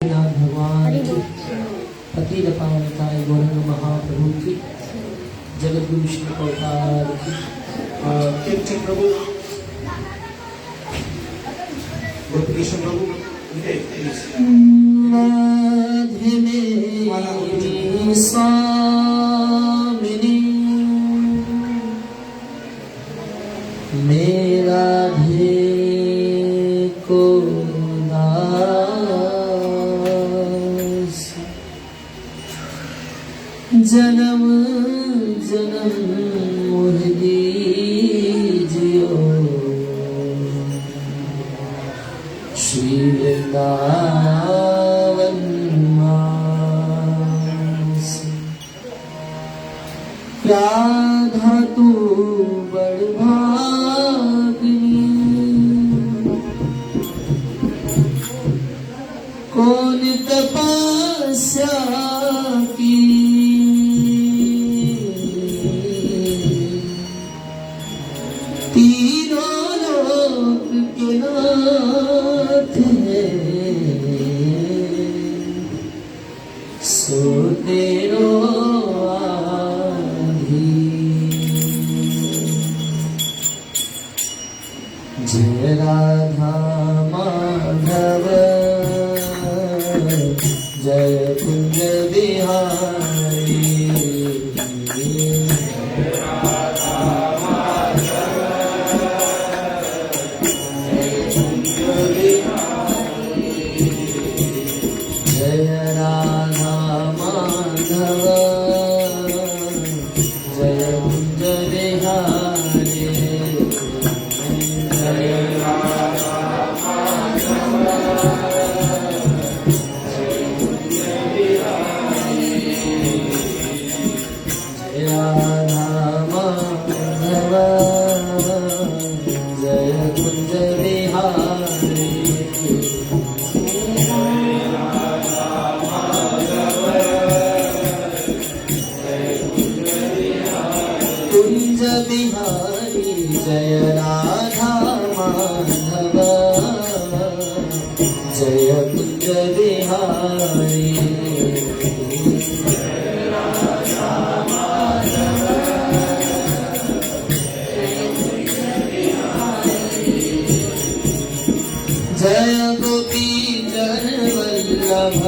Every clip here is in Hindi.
भगवान की पतित पावनताय गौरंग महाप्रभु की जगत गुरु विष्णु अवतार की कीर्तन प्रभु गोपीकृष्ण प्रभु राधे मेरी स्वामिनी मेरा राधे को जन्म जन्म मोह दीजियो श्री वृंदावन मास। राधा तू बड़ भागिनी कौन तपस्या की तीनों लोक के नाथ है सो तेरो आधी। जय राधा माधव जय कुंज बिहारी जय राधा माधव जय कुंज बिहारी जय राधा माधव जय कुंज बिहारी जय राधा माधव जय कुंज बिहारी कुंज बिहारी जय राधा माधव जय कुंज बिहारी जय गोपी जन वल्लभ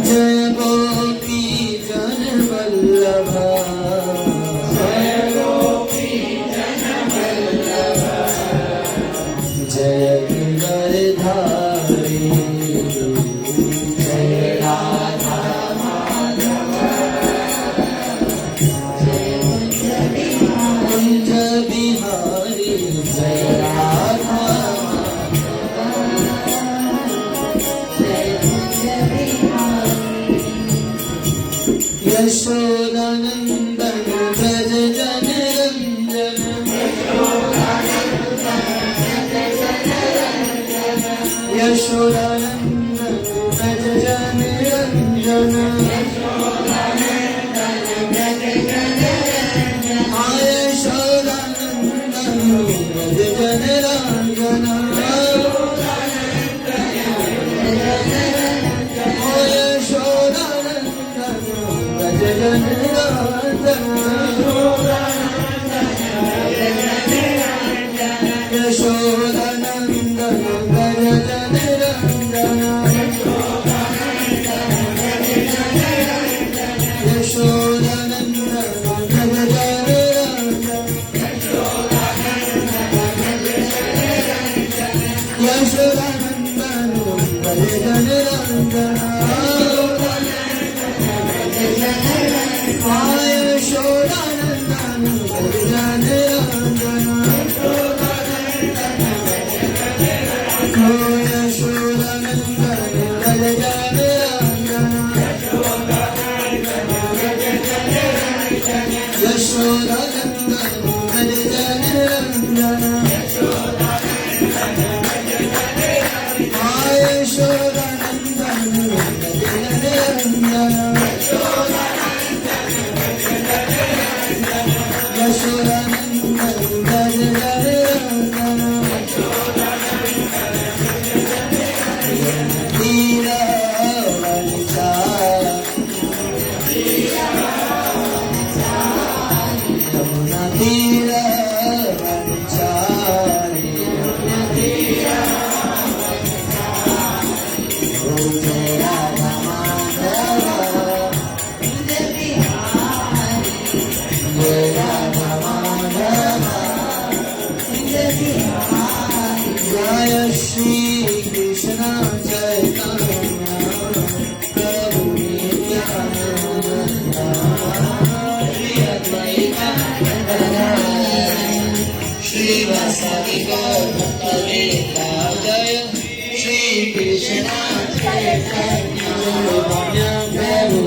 जय गोपी जन वल्लभ जय गोपी जन वल्लभ जय गिरधारी जय राधा माधव कुंज बिहारी जय राधा यशोदानंदन ब्रज जन रंजन यशोदानंदन ब्रज जन रंजन यशोदानंदन ब्रज जन रंजन यशोदानंदन भज जन रंजन यशोदानंदन भज जन रंजन यशोदानंदन भज जन रंजन यशोदानंदन भज जन रंजन जय श्री कृष्ण चैतन्य प्रभु नित्यानंद श्री अद्वैत गदाधर श्रीवासादि गौर भक्तवृंदा जय श्री कृष्ण चैतन्य प्रभु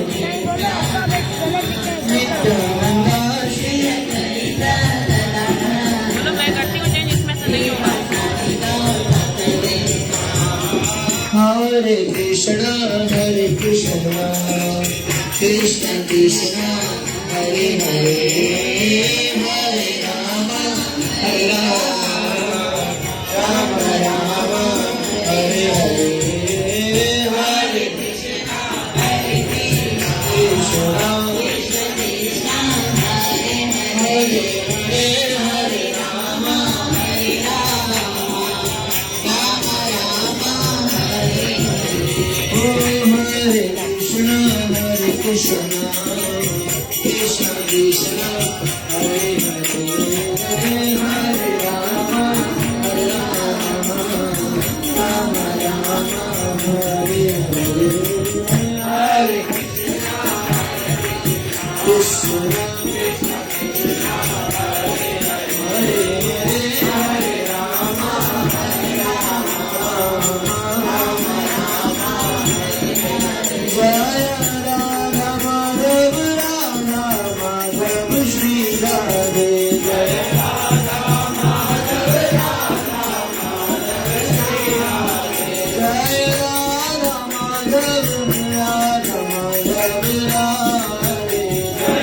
नित्यानंद श्री अद्वैत चलो मैं करती हूँ चेंज, इसमें से नहीं होगा। हरे कृष्ण कृष्ण कृष्ण हरे हरे हरे राम राम राम हरे हरे हरे कृष्ण हरे हरे राम हरे कृष्ण कृष्ण कृष्ण हरे हरे हरे राम राम राम हरे हरे हरे कृष्ण जय राधा माधव राधा माधव श्री राधे जय जय राधा माधव राधा माधव राधे जय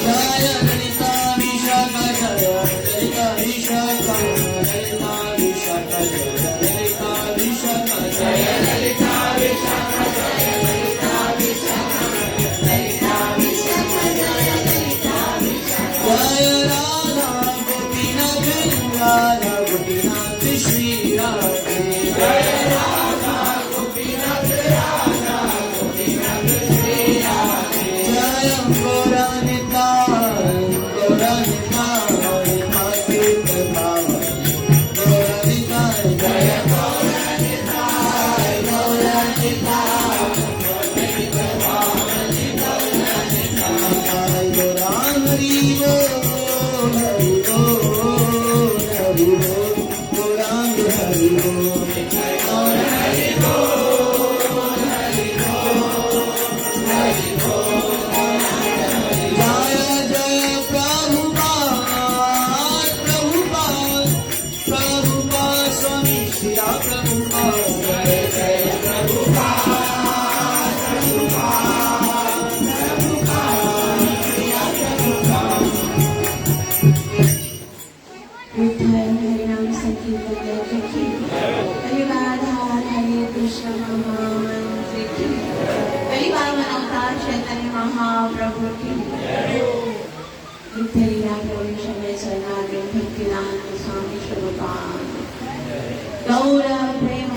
जय ललिता विशाखा जय ललिता विशाखा ललिता विशाखा जय ललिता विशाखा जय ललिता विशाखा जय ललिता विशाखा ललिता विशाखा जय ललिता विशाखा जय राधा गोपीनाथ श्री राधे जय राधा गोपीनाथ श्री राधे जय गौरा निताय गौरा निताय मातृ भावै गौरा निताय जय गौरा निताय गौरा निताय गौरा हरि बोल हरि बोल हरि बोल गौरा हरि बोल गौरा हरि बोल हरि बोल जय जय प्रभुपाद प्रभुपाद प्रभुपाद स्वामी श्री प्रभुपाद जय जय प्रभुपाद प्रभुपाद प्रभुपाद श्री प्रभुपाद विठ्ठल हरे नाम संकीर्तन जय की हरे राधा हरे कृष्ण महामंत्र की हरि पावन अवतार चैतन्य महाप्रभु की विठ्ठलीला प्रभु शमे शरणागति भक्तिदान स्वामी स्वरूपान गौर प्रेम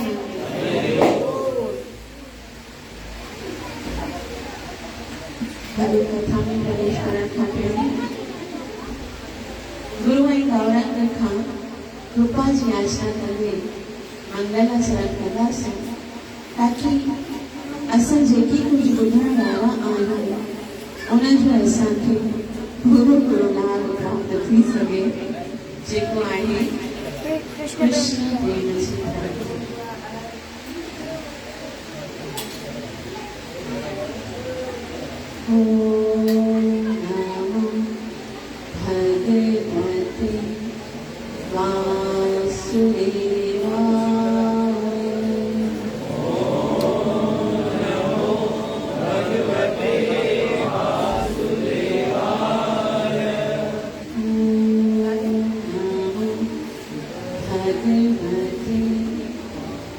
कवि कथा में प्रवेश करना खातिर गुरु वही गौरंग खां कृपा जी याचना करवे मंगलाचरण कदा से ताकि असां जेकी कुछ ॿुधण वारा आहियूं उनजो असांखे पूरो पूरो लाभ प्राप्त थी सघे जेको आहे कृष्ण प्रेम जी ओम नमो भगवते वासुदेवाय भगवते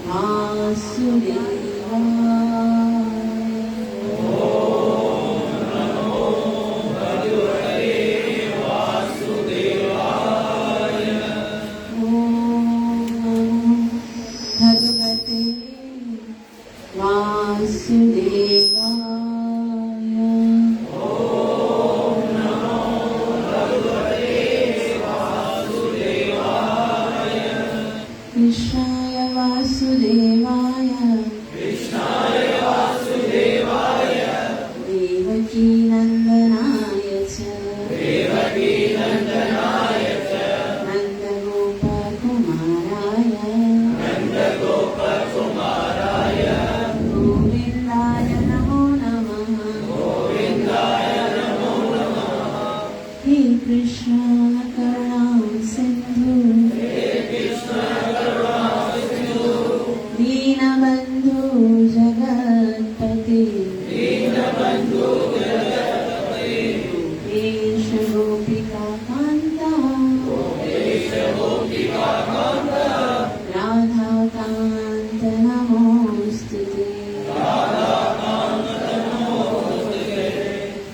वासुदेवाय कृष्ण करुणा सिंधु दीनबंधु जगत्पते देश गोपिका कांता राधा कांत नमोस्तुते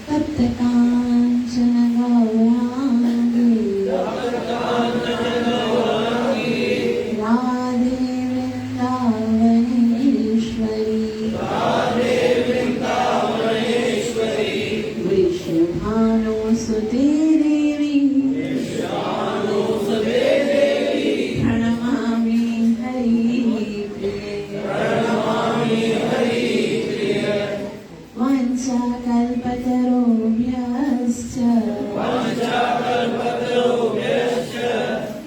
तप्त कांचन गौरांगी राधे वृंदावनेश्वरी वृषभानुसुते देवी प्रणमामि हरिप्रिये वाञ्छाकल्पतरुभ्यश्च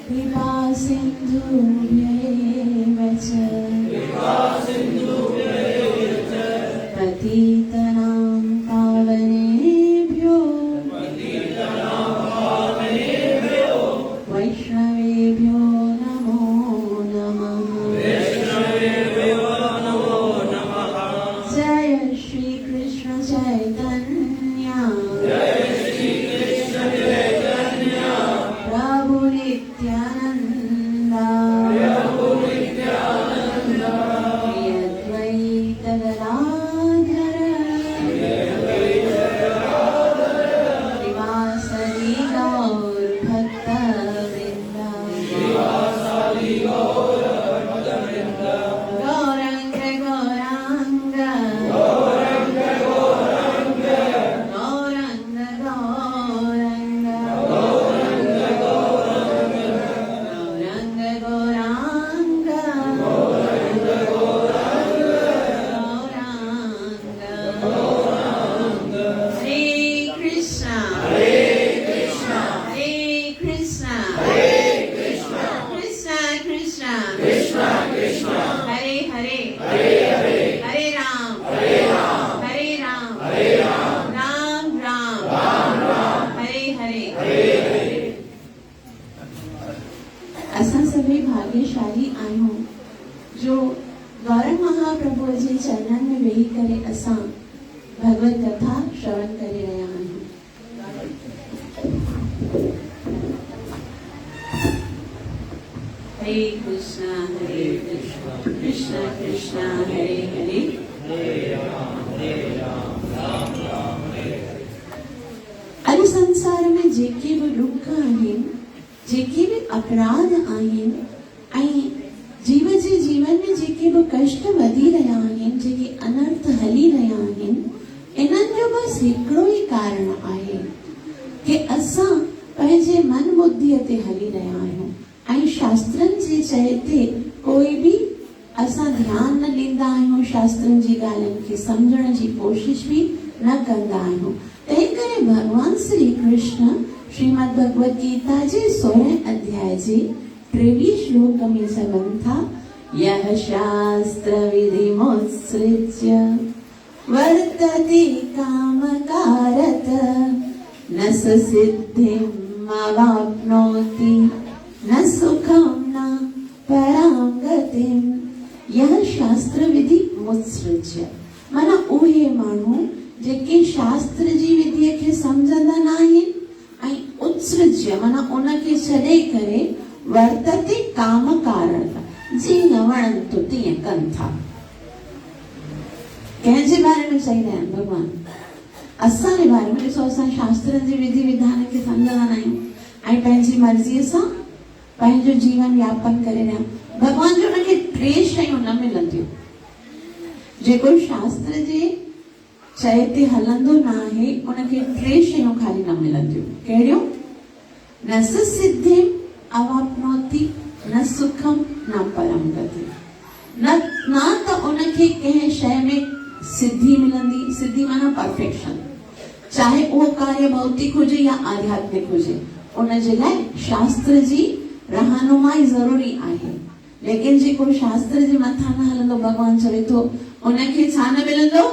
कृपा सिन्धुभ्येव च पतितनां पावनेभ्यो वैष्णवेभ्यो नमो नमः जय श्री कृष्ण चैतन्य प्रभु नित्यानंद श्री अद्वैत गदाधर श्रीवासदि गौर भक्तवृंद गौरांग गौरांग गौरांग गौरांग गौरांग गौरांग हरे कृष्णा हरे कृष्णा कृष्णा कृष्णा हरे हरे हरे राम राम राम हरे हरे असां सभी भाग्यशाली आहियूं जो गौरव महाप्रभु जे चरणन में वेही करे असां भगवत कथा श्रवण करे रहिया आहियूं। हरे कृष्णा कृष्ण कृष्ण हरे हरे अॼु संसार में जेके बि ॾुख आहिनि जेके बि अपराध आहिनि ऐं जीव जे जीवन में जेके बि कष्ट वधी रहिया आहिनि जेके अनर्थ हली रहिया आहिनि इन्हनि जो बसि हिकिड़ो ई कारण आहे कि असां पंहिंजे मन बुद्धीअ ते हली रहिया आहियूं ऐं शास्त्रनि जे चए ते कोई बि असां ध्यानु न ॾींदा आहियूं शास्त्रनि जी ॻाल्हियुनि खे सम्झण जी कोशिश बि न कंदा आहियूं। तंहिं करे भगवान श्री कृष्ण श्रीमद भगवत गीता जे 16 अध्याय जे 23 श्लोक में चवनि था यह शास्त्र विधिमुत्सृज्य वर्तते कामकारत न स सिद्धिम् अवाप्नोति न सुखं न परां गतिम्। यह शास्त्र विधि मुत्सृज्य माना उहे माण्हू जेके शास्त्र जी विधिअ खे सम्झंदा न आहिनि ऐं उत्सृज्य माना उनखे छॾे करे वर्तते काम कारण जीअं वणनि थो तीअं कनि था। कंहिंजे बारे में चई रहिया आहिनि भॻवान असां जे बारे में। ॾिसो असां शास्त्रनि जी विधि विधान खे सम्झंदा न आहियूं ऐं पंहिंजी मर्ज़ीअ सां पंहिंजो जीवन यापन करे रहिया आहियूं। भॻवान जो उनखे 3 शयूं न मिलंदियूं। जेको शास्त्र जे चए ते हलंदो न आहे उनखे 3 शयूं खाली न मिलंदियूं। कहिड़ियूं? न स सिद्धिम् अवाप्नोति न सुखम न परम गति। न त उनखे कंहिं शइ में सिद्धि मिलंदी। सिद्धि माना परफेक्शन। चाहे उहो कार्य भौतिक हुजे या आध्यात्मिक हुजे उन जे लाइ शास्त्र जी रहनुमाई ज़रूरी आहे। लेकिन जेको शास्त्र जे मथां न हलंदो भॻवान चवे थो उनखे छा न मिलंदो?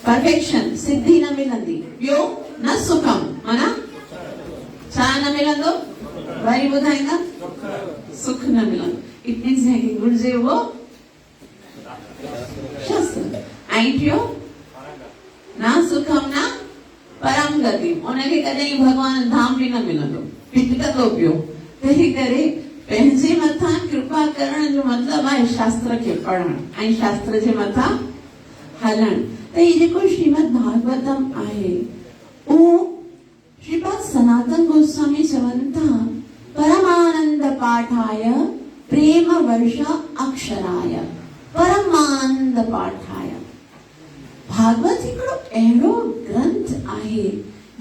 परफेक्शन सिद्धि न मिलंदी। ॿियो न सुखम माना छा न मिलंदो? वरी ॿुधाईंदा? सुख न मिलंदो। इट मीन्स जंहिंखे घुर्जे उहो शास्त्र। ऐं टियों ना सुखम ना परम गति, उनखे कॾहिं भगवान धाम बि न मिलंदो, भिटकंदो पियो। तंहिं करे पंहिंजे मथां कृपा करण जो मतिलबु आहे शास्त्र खे पढ़णु ऐं शास्त्र जे मथां हलणु। त ही जेको श्रीमद भागवतम आहे उहो श्रीपाद सनातन गोस्वामी चवनि था परमानंद पाठाय प्रेम वर्षा अक्षराय। परमानंद पाठाय भागवत हिकिड़ो अहिड़ो ग्रंथ आहे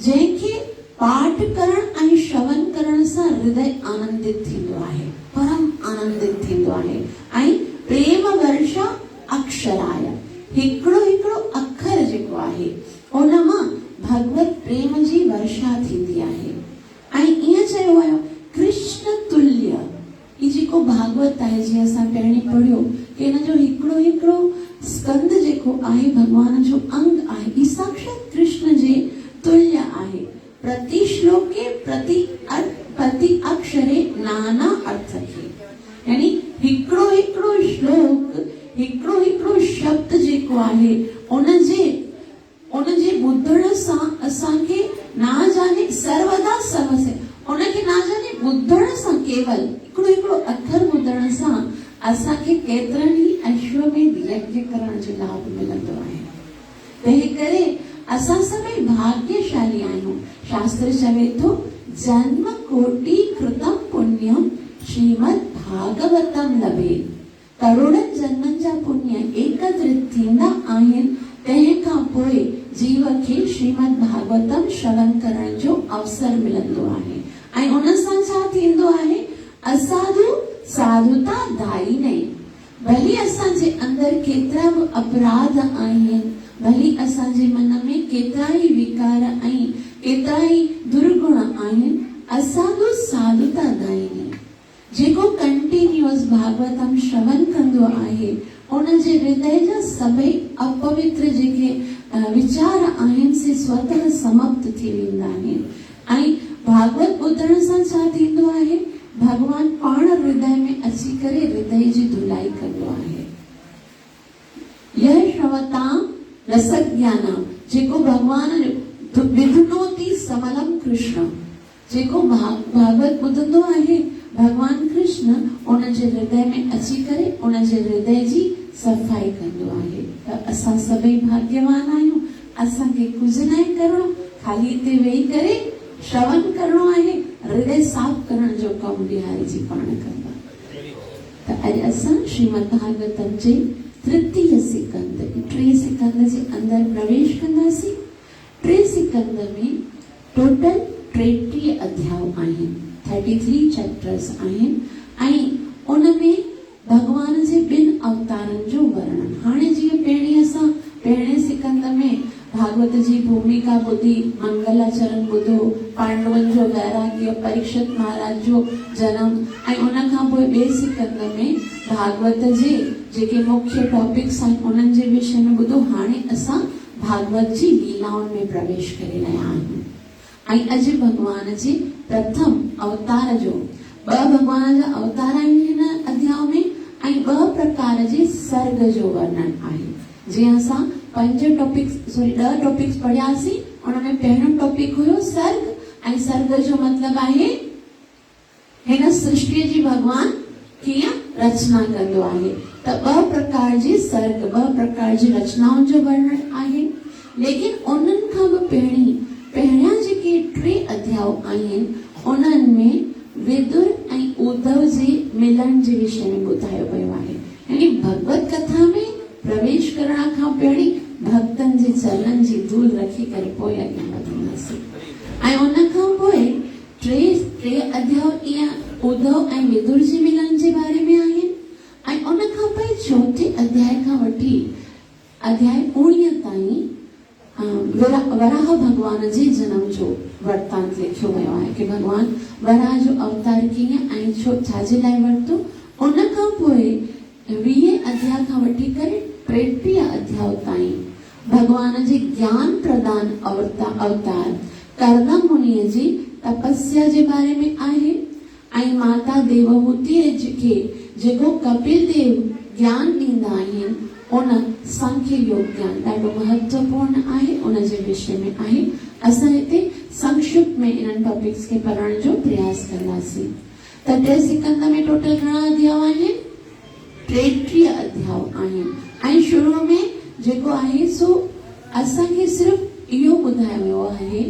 जंहिंखे पाठ करण ऐं श्रवण करण सां हृदय आनंदित थींदो आहे, परम आनंदित थींदो आहे। ऐं प्रेम वर्षा अक्षराय हिकिड़ो हिकिड़ो अखर जेको आहे उन मां भगवत प्रेम जी वर्षा थींदी आहे। ऐं ईअं चयो वियो कृष्ण तुल्य, ही जेको भागवत आहे जीअं असां पहिरीं पढ़ियो कि हिन जो हिकिड़ो हिकिड़ो स्कंद जेको आहे भगवान जो अंग आहे, ही साक्षात कृष्ण जे तुल्य आहे। प्रति श्लोके प्रति अक्षरे नाना अर्थ खे, यानी हिकिड़ो हिकिड़ो श्लोक, हिकिड़ो हिकिड़ो शब्द जेको आहे उनजे ॿुधण सां असांखे ना जाने सर्वदा सर्वसे, उनखे ना जाने ॿुधण सां केवल हिकिड़ो हिकिड़ो अखर ॿुधण सां असांखे केतिरनि ई अश्वमेध यज्ञ करण जो लाभ मिलंदो आहे। तंहिं करे असां सभई भाग्यशाली आहियूं। शास्त्र चवे थो जन्म कोटि कृतम पुण्यम श्रीमद भागवतम लभे। करोड़नि जन्मनि जा पुण्य एकत्रित थींदा आहिनि, तंहिंखां पोइ जीव खे श्रीमद भागवतम श्रवण करण जो अवसर मिलंदो आहे। ऐं उन सां छा थींदो आहे? असाधु साधुता दाई नहीं। भली असांजे अंदर केतिरा बि अपराध आहिनि, भली असांजे मन में केतिरा ई विकार ऐं केतिरा ई दुर्गुण आहिनि, असाधु साधुता दाई नहीं। जेको कंटिन्यूअस भागवतम श्रवण कंदो आहे उनजे हृदय जा सभई अपवित्र जेके विचार आहिनि से स्वतः समाप्त थी वेंदा आहिनि। ऐं भागवत ॿुधण सां छा थींदो आहे? भगवान पाण हृदय में अची करे हृदय जी धुलाई कंदो आहे। यह श्रवतां रसज्ञानां, जेको भगवान विधुनोति समलम कृष्ण, जेको भागवत ॿुधंदो आहे भगवान कृष्ण उनजे हृदय में अची करे उनजे हृदय जी सफ़ाई कंदो आहे। त असां सभई भाग्यवान आहियूं। असांखे कुझु न करणो, खाली हिते वेही करे श्रवण करणो आहे, हृदय साफ़ करण जो कमु बिहारी जी पाण कंदा। त अॼु असां श्रीमद भागवतम जे तृतीय सिकंद, टे सिकंद जे अंदर प्रवेश कंदासीं। टे सिकंद में टोटल 33 अध्याय आहिनि, 33 चैप्टर्स आहिनि ऐं उनमें भगवान जे ॿिनि अवतारनि जो वर्णन। हाणे जीअं पहिरें सिकंद में भागवत जी भूमिका ॿुधी, मंगलाचरण ॿुधो, पांडवनि जो वैराग्य, परीक्षित महाराज जो जनम ऐं उनखां पोइ ॿिए सिकंद में भागवत जे जेके मुख्य टॉपिक्स आहिनि उन्हनि जे विषय में ॿुधो। हाणे असां भागवत जी लीलाउनि में प्रवेश करे रहिया आहियूं। ऐं अॼु भगवान जे प्रथम अवतार जो, ॿ भगवान जा अवतार आहिनि हिन अध्याय में ऐं ॿ प्रकार जे सर्ग जो वर्णन आहे। जीअं असां 10 टॉपिक्स पढ़ियासीं, उनमें पहिरियों टॉपिक हुयो सर्ग ऐं सर्ग जो मतिलबु आहे हिन सृष्टि जी भगवान कीअं रचना कंदो आहे। त ॿ प्रकार जी सर्ग, ॿ प्रकार जी रचनाउनि जो वर्णन आहे। लेकिन उन्हनि खां बि पहिरियां जेके 3 अध्याय आहिनि उन्हनि में विदुर ऐं उद्धव जे मिलन जे विषय में ॿुधायो वियो आहे। यानी भगवत कथा में प्रवेश करण खां पहिरीं भक्तनि जे चरणनि जी धूल रखी करे पोइ अॻियां वधंदासीं। ऐं उन खां पोइ टे अध्याय ईअं उद्धव ऐं विदुर जे मिलन जे बारे में आहिनि ऐं उन खां पोइ चौथे अध्याय खां वठी अध्याय 19 ताईं वराह भगवान जे जनम जो वृतांत लिखियो वियो आहे कि भगवान वराह जो अवतार कीअं ऐं छाजे लाइ वरितो। उन खां पोइ 20 अध्याय खां वठी करे 33 अध्याय ताईं भगवान जे ज्ञान प्रदान अवतार कर्दम मुनिअ जी तपस्या जे बारे में आहे ऐं माता देवहूतीअ खे जेको कपिल देव ज्ञान ॾींदा आहिनि उन सांख्य योग ज्ञान ॾाढो महत्वपूर्ण आहे उन जे विषय में आहे। असां हिते संक्षिप्त में इन्हनि टॉपिक्स खे पढ़ण जो प्रयास कंदासीं। त टे सिकंद में टोटल घणा अध्याय आहिनि? 33 अध्याय आहिनि ऐं शुरू में जेको आहे सो असांखे सिर्फ़ इहो ॿुधायो वियो आहे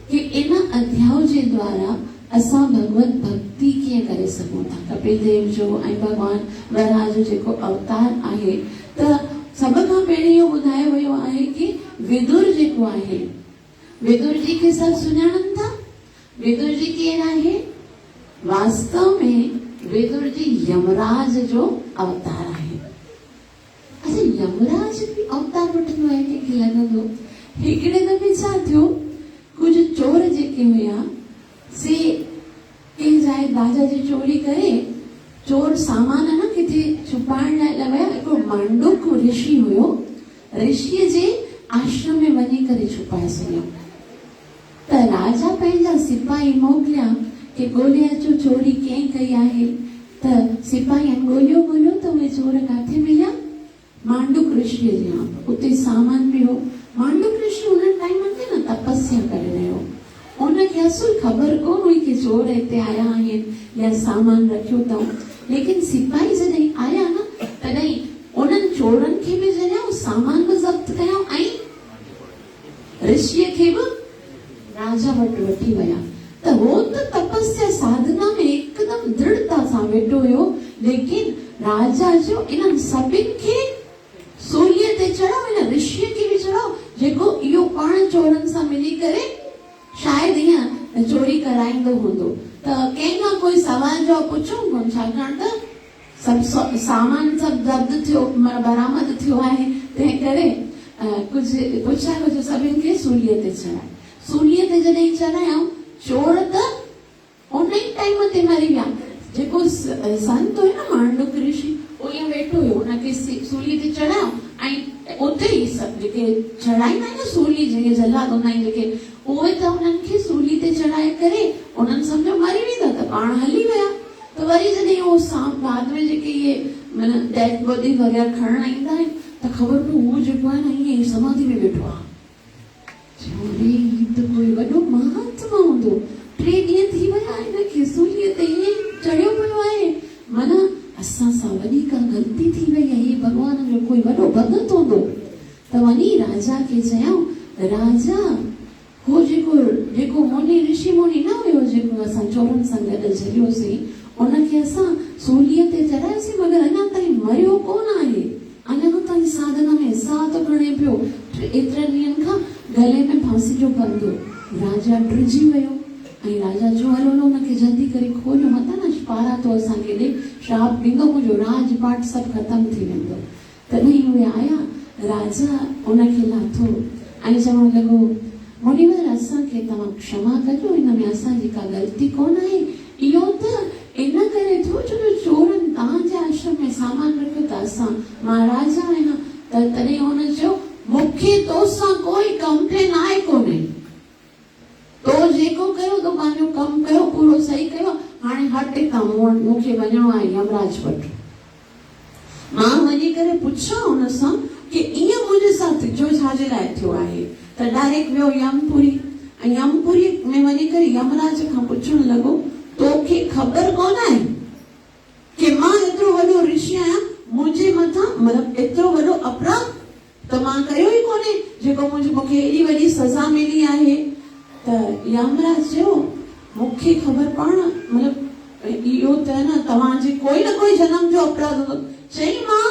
कि इन अध्याय जे द्वारा असां भगवत भक्ति कीअं करे सघूं था। कपिल देव जो ऐं भगवान वराह जो जेको अवतार आहे त सभ खां पहिरीं इहो ॿुधायो वियो आहे कि विदुर जेको आहे, विदुर जी खे सभु सुञाणनि था। विदुर जी केरु आहे? वास्तव में विदुर जी यमराज जो अवतार आहे। अच्छा, यमराज बि अवतार वठंदो आहे कंहिंखे लॻंदो। हिकिड़े दफ़े छा थियो, कुझु चोर जेके हुया से कंहिं जाइ राजा जी चोरी करे चोर सामान न किथे छुपाइण लाइ लॻाया। हिकिड़ो मांडुक ऋषि हुयो, ऋषिअ जे आश्रम में वञी करे छुपाए छॾियो। त राजा पंहिंजा सिपाही मोकिलिया कि ॻोल्हे अचो चोरी कंहिं कई आहे। त सिपाहियनि ॻोल्हियो त उहे चोर किथे मिलिया? मांडुक ऋषिअ जे यहाँ। उते सामान बि हो। मांडुक ऋषि उन टाइम ते न तपस्या करे रहियो। उनखे असुल ख़बर कोन हुई कि चोर हिते आया आहिनि या सामान रखियो अथऊं। लेकिन सिपाही जॾहिं आया न तॾहिं उन्हनि चोरनि खे बि जॾहिं सामान बि ज़ब्त कयो ऐं ऋषिअ खे बि राजा वटि वठी विया। त हो त तपस्या साधना में एकदम दृढ़ता सां वेठो हुयो, लेकिन राजा जो इन्हनि सभिनि खे सूलीअ ते चढ़ाओ, इन ऋषिअ खे बि चढ़ाओ जेको इहो पाण चोरनि सां मिली करे शायदि ईअं चोरी कराईंदो हूंदो। त कंहिंखां कोई सवाल जवाब पुछूं कोन, छाकाणि त सभु सामान सभु ज़ब्त थियो, बरामद थियो आहे। तंहिं करे कुझु पुछायो जो सभिनि खे सूलीअ ते चढ़ाए। सूलीअ ते जॾहिं चढ़ायऊं, चोर त उन ई टाइम ते मरी विया। जेको संत हुयो न मांडुक ऋषि, उहो ईअं वेठो हुयो, उनखे सूलीअ ते चढ़ायो ऐं उते ई सभु जेके चढ़ाईंदा आहिनि न सूली, जेके जलाद हूंदा आहिनि जेके, उहे त उन्हनि खे सूली ते चढ़ाए करे उन्हनि सम्झो मरी वेंदा त पाण हली विया। त वरी जॾहिं उहो बाद में जेके इहे माना डेड बॉडी वग़ैरह खणण ईंदा आहिनि त ख़बर पई उहो जेको आहे न ईअं समाधि में वेठो आहे। त कोई वॾो महात्मा हूंदो। 3 ॾींहं थी विया हिनखे सूलीअ ते ईअं चढ़ियो पियो आहे। माना असां सां वॾी का ग़लती थी वई आहे, हीअ भॻवान जो कोई वॾो भॻत हूंदो। त वञी राजा खे चयऊं, राजा हो जेको मुनि ऋषि मुनि न हुयो जेको असां चोरनि सां गॾु झलियोसीं, उनखे असां सूलीअ ते चढ़ायोसीं, मगर अञा ताईं मरियो कोन आहे। अञा ताईं साधना में साह थो खणे पियो। एतिरे ॾींहंनि खां गले में फांसी जो बंदो। राजा ड्रिजी वियो ऐं राजा जो हलो हुनखे जल्दी करे खोलियो, मत न पारा तो असांखे ॾे, श्राप ॾींदो, मुंहिंजो राजपाट सभु ख़तमु थी वेंदो। तॾहिं उहे आया, राजा उनखे लाथो ऐं चवणु लॻो, मुनिवर असांखे तव्हां क्षमा कजो, हिन में असांजी का ग़लती कोन आहे। इहो त इन करे थियो छो जो चोरनि तव्हांजे आश्रम में सामान रखियो त असां, मां राजा आहियां। त तॾहिं हुन चयो, मूंखे तोसां कोई कंप्लेन आहे कोन्हे, तो जेको कयो तो पंहिंजो कमु कयो, पूरो सही कयो, हाणे हट हितां, मूंखे वञिणो आहे यमराज वटि। मां वञी करे पुछां हुन सां कि ईअं मुंहिंजे साथ जो छाजे लाइ थियो आहे। त डायरेक्ट वियो यमपुरी ऐं यमपुरी में वञी करे यमराज खां पुछणु लॻो, तोखे ख़बर कोन आहे कि मां एतिरो वॾो ऋषि आहियां, मुंहिंजे मथां मतिलबु एतिरो वॾो अपराध त मां कयो ई कोन्हे जेको मूंखे एॾी वॾी सज़ा मिली आहे। त यमराज चयो, मूंखे ख़बर पाण मतिलबु इहो त न तव्हांजे कोई न कोई जनम जो अपराध हूंदो। चई, मां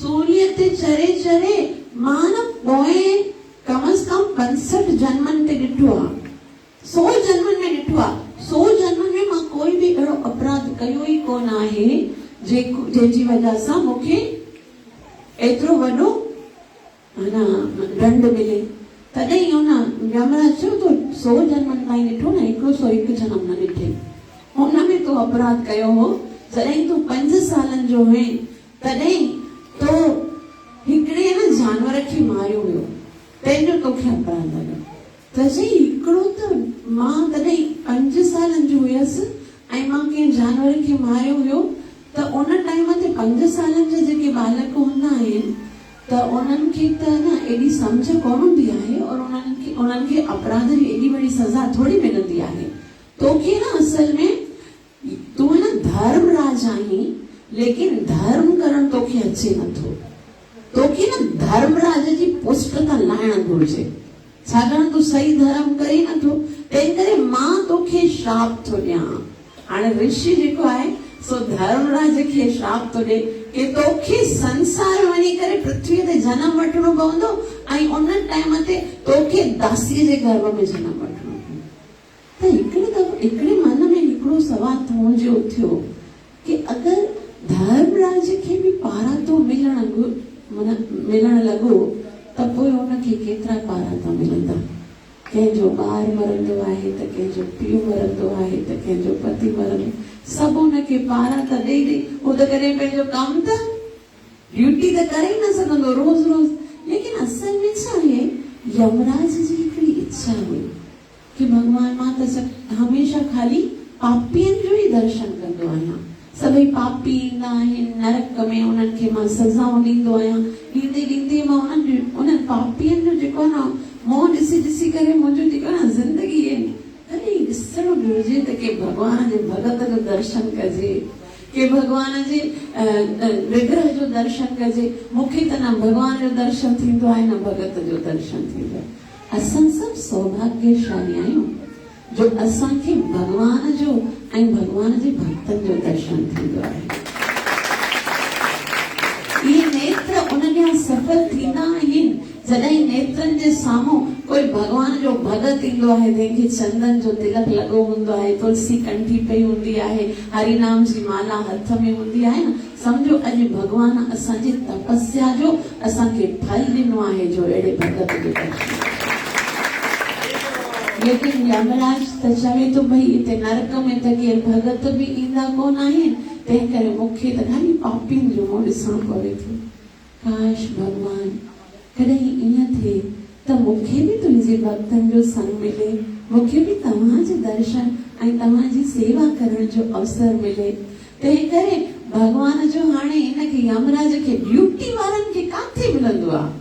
सूलीअ ते चढ़े मां न पोएं कम से कम 65 जन्मनि ते ॾिठो आहे, 100 जन्मनि में ॾिठो आहे। 100 जन्मनि में मां कोई बि अहिड़ो अपराध कयो ई कोन आहे जंहिंजी वजह सां मूंखे एतिरो वॾो दंड मिले। तॾहिं हुन यमराज चयो, तो 100 जन्मनि ताईं ॾिठो न, 101 जन्म न ॾिठे, हुन में तो अपराध कयो हो। जॾहिं तूं 5 सालनि जो हुए तॾहिं तो हिकिड़े न जानवर खे मारियो हुयो, तंहिंजो तोखे अपराध लॻो। त चई, हिकिड़ो त मां तॾहिं 5 सालनि जो हुयसि ऐं मां कंहिं जानवर खे मारियो हुयो त उन टाइम ते 5 सालनि जा जेके बालक हूंदा आहिनि त उन्हनि खे त न एॾी सम्झ कोन हूंदी आहे और उन्हनि खे अपराध जी एॾी वॾी सज़ा थोड़ी मिलंदी आहे। तोखे न असल में तूं न धर्मराज आहीं, लेकिन धर्म करण तोखे अचे नथो। तोखे न धर्मराज जी पुष्ट त लाइण घुरिजे, छाकाणि तूं सही धर्म करे नथो। तंहिं करे मां तोखे श्राप थो ॾियां। हाणे ऋषि जेको आहे सो धर्मराज खे श्राप थो ॾे कि तोखे संसार वञी करे पृथ्वीअ ते जनम वठणो पवंदो ऐं उन टाइम ते तोखे दासीअ जे गर्भ में जनम वठणो पवंदो। त हिकिड़े मन में हिकिड़ो सवाल मुंहिंजो थियो कि अगरि धर्मराज खे बि पारा तो मिलण लॻो त पोइ उनखे केतिरा पारा था मिलंदा। कंहिंजो ॿार मरंदो आहे त कंहिंजो पीउ मरंदो आहे त कंहिंजो पति मरंदो, सभु उनखे पारा त ॾेई ॾेई उहो त करे पंहिंजो कमु त ड्यूटी त करे ई न सघंदो रोज़ रोज़। लेकिन असल में छा आहे, यमराज जी हिकिड़ी इच्छा हुई कि भगवान मां त हमेशा खाली पापियुनि जो ई दर्शन कंदो आहियां। सभई पापी ईंदा आहिनि नरक में, उन्हनि खे मां सज़ाऊं ॾींदो आहियां। ॾींदे ॾींदे मां उन्हनि पापियुनि जो जेको आहे न मोह ॾिसी ॾिसी करे मुंहिंजो जेको आहे न ज़िंदगी कॾहिं ॾिसणो घुरिजे त के भॻवान जे भगत जो दर्शन कजे, के भॻवान जे विग्रह जो दर्शन कजे। मूंखे त न भॻवान जो दर्शन थींदो आहे न भगत जो दर्शन थींदो आहे। असां सभु सौभाग्यशाली आहियूं जो असांखे भॻवान जो ऐं भॻवान जे भक्तनि जो दर्शन थींदो आहे। इहे नेत्र उन ॾींहुं सफल थींदा आहिनि जॾहिं नेत्रनि जे साम्हूं कोई भॻवान जो भगत ईंदो आहे, जंहिंखे चंदन जो तिलक लॻो हूंदो आहे, तुलसी कंठी पई हूंदी आहे, हरिनाम जी माला हथ में हूंदी आहे न, सम्झो अॼु भॻवान असांजी तपस्या जो असांखे फल ॾिनो आहे जो अहिड़े भगत जो दर्शन। लेकिन यमराज त चवे थो भई हिते नरक में त केर भगत बि ईंदा कोन आहिनि, तंहिं करे मूंखे त खाली पापियुनि जो मुंहुं ॾिसणो पवे थो। काश भॻवान कॾहिं ईअं थिए त मूंखे बि तुंहिंजे भक्तनि जो संग मिले, मूंखे बि तव्हांजे दर्शन ऐं तव्हांजी सेवा करण जो अवसर मिले। तंहिं करे भॻवान जो हाणे हिनखे यमराज खे ड्यूटी वारनि खे काथे मिलंदो आहे,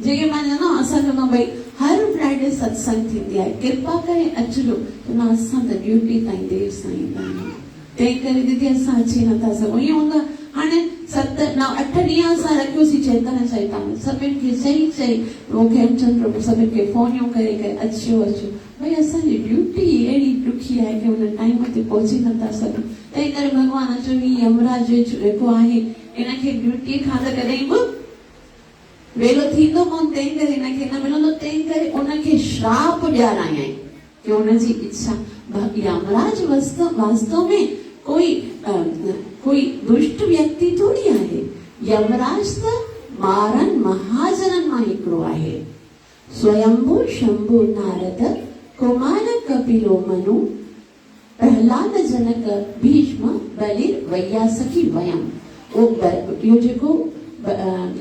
जेके मां ॼाणो असां चवंदा भई हर फ्राइडे सत्संग थींदी आहे, कृपा करे अचिजो। त न असां त ड्यूटी ताईं देरि सां ईंदा आहियूं, तंहिं करे दीदी असां अची नथा सघूं। ईअं हूंदा हाणे 7 9 8 ॾींहं असां रखियोसीं चेतन चैतन, सभिनि खे चई मूंखे हेमचंद्र सभिनि खे फोनियूं करे अचो भई असांजी ड्यूटी अहिड़ी ॾुखी आहे कि हुन टाइम ते पहुची नथा सघूं। तंहिं करे भॻवान चयो ही यमराज जेको आहे इनखे ड्यूटी खां त कॾहिं बि वेलो थींदो कोन, तंहिं करे हिनखे न मिलंदो। तंहिं करे उनखे श्राप ॾियारायई कि उनजी इच्छा। यमराज वास्तव में कोई दुष्ट व्यक्ति थोड़ी आहे। यमराज त 12 महाजनन मां हिकिड़ो आहे। स्वयंभू शंभू नारद कुमार कपिलो मनु प्रहलाद जनक भीष्म बलिर वैयासकी वयम। इहो जेको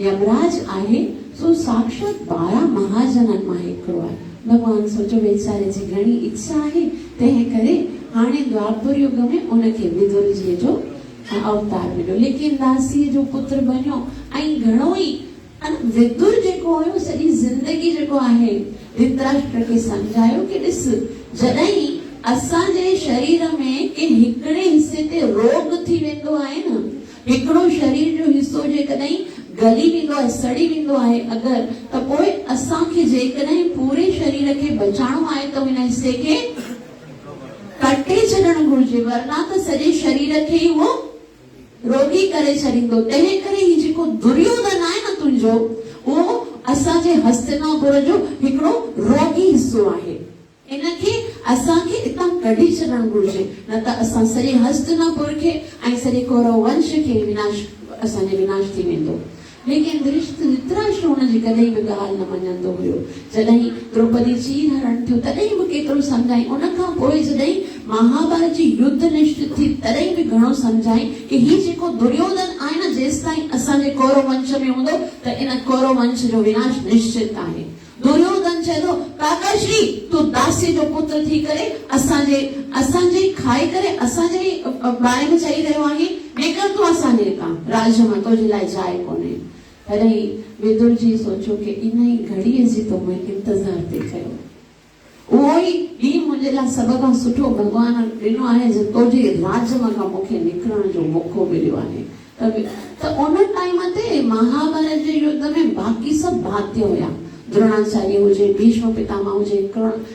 यमराज आहे सो साक्षात 12 महाजनन मां हिकिड़ो आहे। भगवान सोचो वेचारे जी घणी इच्छा आहे, तंहिं करे हाणे द्वापर युग में उनखे विदुर जी जो अवतार मिलियो, लेकिन दासीअ जो पुत्र बनियो। ऐं घणो ई विदुर जेको हुयो सॼी ज़िंदगी जेको आहे धृतराष्ट्र खे सम्झायो कि ॾिस, जॾहिं असांजे शरीर में के हिकिड़े हिसे ते रोग थी वेंदो आहे न, हिकिड़ो शरीर जो हिस्सो जेकॾहिं गली वेंदो आहे, सड़ी वेंदो आहे अगरि, त पोइ असांखे जेकॾहिं पूरे शरीर खे बचाइणो आहे त हिन हिसे खे कटे छॾणु घुरिजे, वरना त सॼे शरीर खे ई उहो रोगी करे छॾींदो। तंहिं करे ही जेको दुर्योधन आहे न तुंहिंजो, उहो असांजे हस्तिनापुर जो हिकिड़ो रोगी हिस्सो आहे। इनखे असांखे हितां कढी छॾणु घुरिजे, न त असां सॼे हस्तिनापुर खे ऐं सॼे कौरव वंश खे असांजो विनाश थी वेंदो। लेकिन धृतराष्ट्र हुनजी कॾहिं बि ॻाल्हि न मञंदो हुयो। जॾहिं द्रौपदी चीर हरण थियो तॾहिं बि केतिरो सम्झाई, उनखां पोइ जॾहिं महाभारत जी युद्ध निश्चित थी तॾहिं बि घणो सम्झाई कि ही जेको दुर्योधन आहे न, जेसि ताईं असांजे कौरव वंश में हूंदो त इन कौरव वंश जो विनाश निश्चित आहे। दुर्योधन चए थो काकाश्री तूं दासी जो पुत्र थी करे असांजे खाई करे असांजे बारे में चई रहियो आहे निकर तूं असांजे राज्य मां तुंहिंजे लाइ जाइ कोन्हे। तॾहिं विदुर जी सोचो कि इन ई घड़ीअ जी तो मैं इंतज़ार थी कयो। उहो ई ॾींहुं मुंहिंजे लाइ सभ खां सुठो भॻवान ॾिनो आहे जो तुंहिंजे राज्य मां मूंखे निकिरण जो मौक़ो मिलियो आहे। त उन टाइम ते महाभारत जे युद्ध में बाक़ी सब भाती हुया, द्रोणाचार्य हुजे, भीष्म पितामह हुजे,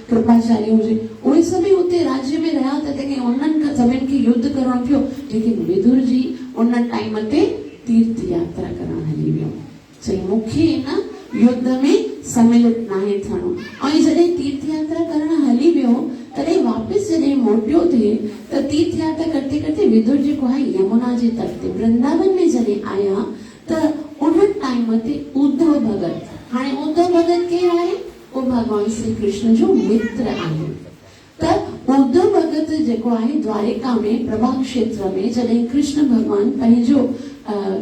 कृपाचार्य हुजे, उहे सभई उते राज्य में रहिया त तंहिंखे उन्हनि सभिनि खे युद्ध करणो पियो। लेकिन विदुर जी उन टाइम ते तीर्थ यात्रा करण हली वियो। चई मूंखे इन युद्ध में सम्मिलित नाहे थियणो। ऐं जॾहिं तीर्थ यात्रा करण हली वियो तॾहिं वापस जॾहिं मोटियो थे त तीर्थ यात्रा करते करते विदुर जेको आहे यमुना जे तट ते वृंदावन में जॾहिं आया त उन टाइम ते उद्धव भगत, हाणे उद्धव भगत केरु आहे? उहो भगवान श्री कृष्ण जो मित्र आहे। त उद्धव भगत जेको आहे द्वारिका में प्रभाग क्षेत्र में जॾहिं कृष्ण भगवान पंहिंजो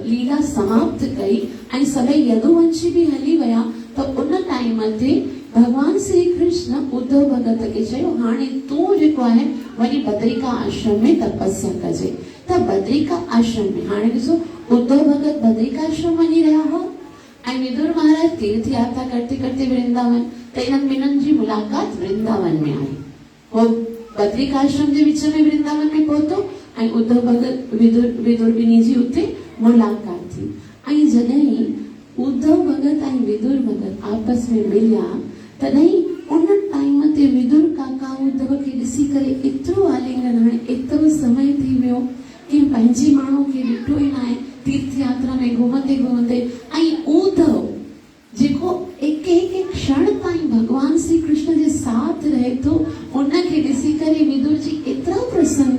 लीला समाप्त कई ऐं सभई यदुवंशी भी हली विया त उन टाइम ते भगवान श्री कृष्ण उद्धव भगत खे चयो हाणे तूं जेको आहे वञी बद्रिका आश्रम में तपस्या कजे। त बद्रिका आश्रम में हाणे ॾिसो उद्धव भगत बद्रिका आश्रम वञी रहिया हुआ ऐं विदुर महाराज तीर्थ यात्रा करते करते वृंदावन, त इन्हनि ॿिन्हिनि जी मुलाक़ात वृंदावन में आई। वो बद्रिका आश्रम जे विच में वृंदावन में पहुतो ऐं उद्धव भगत विदुर ॿिन्ही जी उते मुलाक़ात थी। ऐं जॾहिं उद्धव भगत ऐं विदुर भगत आपस में मिलिया तॾहिं उन टाइम ते विदुर काका उद्धव खे ॾिसी करे एतिरो आलिंगन, हाणे एतिरो समय थी वियो कि पंहिंजे माण्हू खे ॾिठो ई न आहे तीर्थ यात्रा में घुमंदे घुमंदे। ऐं उद्धव जेको एक क्षण ताईं भगवान श्री कृष्ण जे साथ रहे थो उनखे ॾिसी करे विदुर जी एतिरा प्रसन्न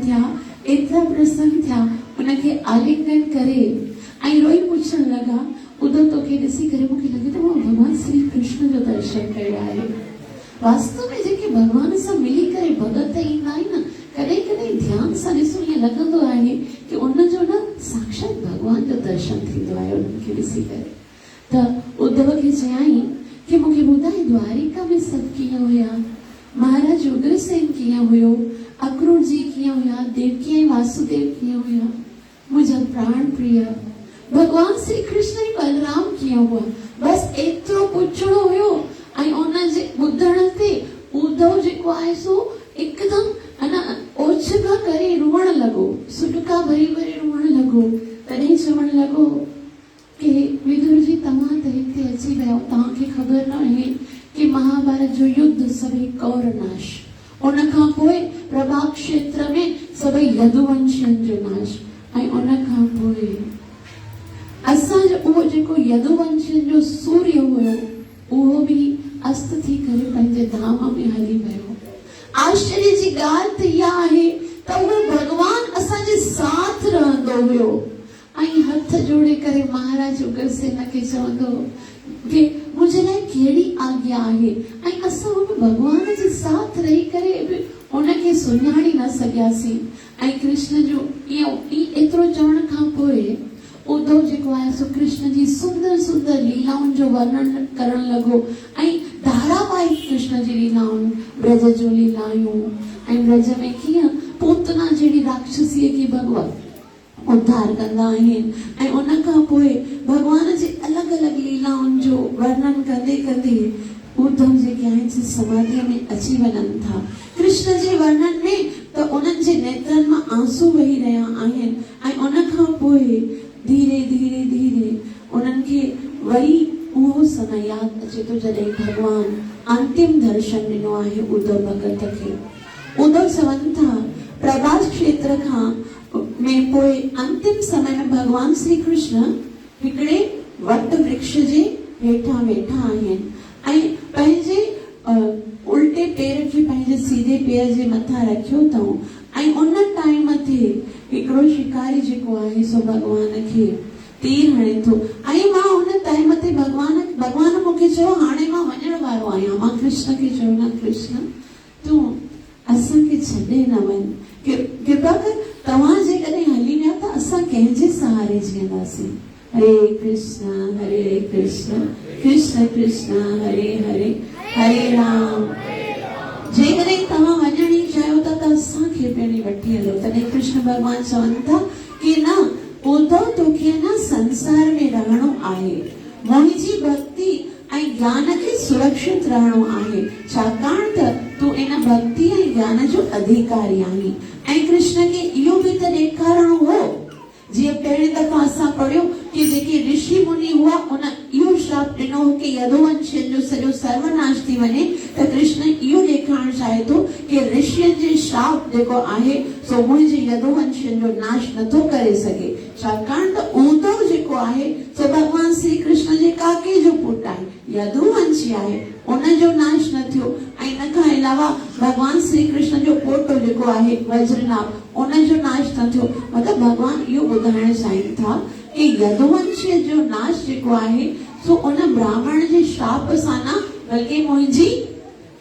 थिया उनखे आलिंगन करे ऐं रोई पुछण लॻा उद्धव तोखे ॾिसी करे मूंखे लॻे थो मां भगवान श्री कृष्ण जो दर्शन कयो आहे। वास्तव में जेके भगवान सां मिली करे भगत ईंदा आहिनि न, कॾहिं कॾहिं ध्यान सां ॾिसो ईअं लॻंदो आहे कि उनजो न साक्षात भगवान जो दर्शन थींदो आहे उनखे ॾिसी करे। त उद्धव खे चयाईं कि मूंखे ॿुधाए द्वारिका में सभु कीअं हुया, महाराज उग्रसेन कीअं हुयो, अक्रूर जी कीअं हुया, देवकी ऐं वासुदेव कीअं हुया, मुंहिंजा प्राण प्रिय भगवान श्री कृष्ण ऐं बलराम कीअं हुआ। बस एतिरो पुछणो हुयो ऐं उन जे ॿुधण ते उद्धव जेको आहे सो हिकदमि ओछका करे रोअण लॻो, सुटका भरी भरी रोअण लॻो। तॾहिं चवण लॻो कि विदुर जी तव्हां त हिते अची विया, तव्हांखे ख़बर न आहे कि महाभारत जो युद्ध सभई कौर नाश, उन खां पोइ प्रभाग क्षेत्र में सभई यदुवंशियनि जो नाश ऐं उन खां पोइ असांजो उहो जेको यदुवंशियनि जो सूर्य हुयो उहो भी अस्त थी करे पंहिंजे धाम में हली वियो। आश्चर्य जी ॻाल्हि त इहा आहे त उहो भगवान असांजे साथ रहंदो हुयो ऐं हथ जोड़े करे महाराज उग्रसेन खे चवंदो कि मुंहिंजे लाइ कहिड़ी आज्ञा आहे ऐं असां उन भगवान जे साथ रही करे बि उनखे सुञाणी न सघियासीं। ऐं कृष्ण जो एतिरो चवण खां पोइ उद्धव जेको आहे सो कृष्ण जी सुंदर सुंदर लीलाउनि जो वर्णन करण लॻो ऐं धारावाहिक कृष्ण जी लीलाउनि, ब्रज जो लीलायूं ऐं ब्रज में कीअं पूतना जहिड़ी राक्षसीअ खे भगवान उद्धार कंदा आहिनि ऐं उन खां पोइ भगवान जे अलॻि अलॻि लीलाउनि जो वर्णन कंदे कंदे उद्धव जेके आहिनि से समाधीअ में अची वञनि था। कृष्ण जे वर्णन में त उन्हनि जे नेत्रनि मां आंसू वही रहिया आहिनि ऐं उन खां पोइ धीरे धीरे धीरे उन्हनि खे वरी उहो समय यादि अचे थो जॾहिं भगवान अंतिम दर्शन ॾिनो आहे उद्धव भगत खे। उद्धव चवनि था प्रभास क्षेत्र खां में पोइ अंतिम समय में भगवान श्री कृष्ण हिकिड़े वट वृक्ष जे हेठां वेठा आहिनि ऐं पंहिंजे उल्टे पेर खे पंहिंजे सीधे पेर जे मथां रखियो अथऊं ऐं उन टाइम ते हिकिड़ो शिकारी जेको आहे सो भगवान खे तीर हणे थो ऐं मां उन टाइम ते भगवान मूंखे चयो हाणे मां वञण वारो आहियां। मां कृष्ण खे चयो न कृष्ण तूं असांखे छॾे न वञ, कृपा कर तव्हां जेकॾहिं हली विया त असां कंहिंजे सहारे जीअंदासीं। हरे कृष्ण कृष्ण कृष्ण हरे हरे हरे राम। जेकॾहिं तव्हां वञण ई चाहियो था त असांखे पहिरीं वठी हलो। तॾहिं कृष्ण भॻवान चवनि था कि न उद्धव तोखे न संसार में रहणो आहे, मुंहिंजी भक्ति ऐं ज्ञान खे सुरक्षित रहणो आहे, छाकाणि त तूं इन भक्ति ऐं ज्ञान जो अधिकारी आहीं। ऐं कृष्ण खे इहो बि त ॾेखारणो हो, जीअं पहिरीं दफ़ा असां पढ़ियो कि जेके ऋषि मुनि हुआ उन इहो श्राप ॾिनो हो कि यदुवंशियुनि जो सॼो सर्वनाश थी वञे। त कृष्ण इहो ॾेखारणु चाहे थो कि ऋषियुनि जे श्राप जेको आहे सो मुंहिंजे यदुवंशियुनि जो नाश नथो करे सघे, छाकाणि त उद्धव जेको आहे सो भॻवान श्री कृष्ण जे काके जो पुटु आहे, यदुवंशी आहे, उनजो नाश न थियो। ऐं इन खां अलावा भॻवान श्री कृष्ण जो पोटो जेको आहे वज्रनाभ, उनजो नाश न थियो। मतिलबु भॻवान इहो ॿुधाइण चाहिनि था कि यदुवंशीय जो नाश जेको आहे सो उन ब्राह्मण जे श्राप सां न बल्कि मुंहिंजी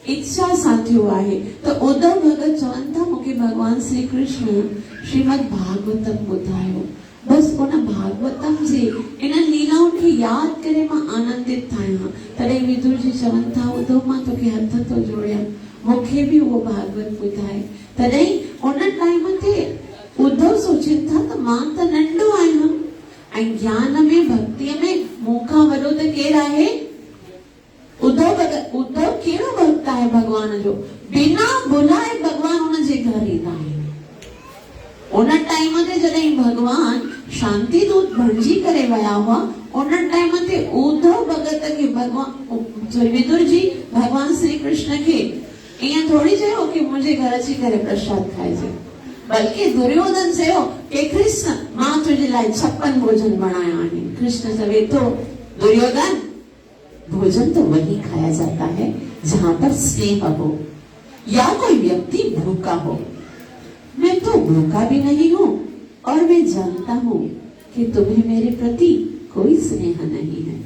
इच्छा सां थियो आहे। त उद्धव भगत चवनि था मूंखे भॻवान श्री कृष्ण श्रीमद भागवतम ॿुधायो, बस उन भागवतम जे इन लीलाउनि खे यादि करे मां आनंदित आहियां। तॾहिं विदुर जी चवनि था उद्धव मां तोखे हथ थो जोड़ियां, मूंखे बि उहो भागवत ॿुधाए। तॾहिं उन टाइम ते उद्धव सोचनि था त मां त नंढो आहियां ऐं ज्ञान में भक्तिअ में मूंखां वॾो त केरु आहे? उद्धव कहिड़ो भक्त आहे भॻवान जो, बिना बुलाए भॻवान हुन जे घर ईंदा आहिनि। उन टाइम ते जॾहिं भॻवान शांति दूत बणिजी करे विया हुआ, उन टाइम ते उद्धव भगत खे भॻवान विदुर जी भॻवान श्री कृष्ण खे ईअं थोड़ी चयो कि मुंहिंजे घर अची करे प्रसाद खाइजे, बल्कि दुर्योधन चयो कि कृष्ण मां तुंहिंजे लाइ 56 भोजन बनाया आहिनि। कृष्ण चवे तो दुर्योधन भोजन तो वही खाया जाता है जहाँ पर स्नेह हो या कोई व्यक्ति भूखा हो। मैं तो भूखा भी नहीं हूँ और मैं जानता हूँ कि तुम्हें मेरे प्रति कोई स्नेह नहीं है,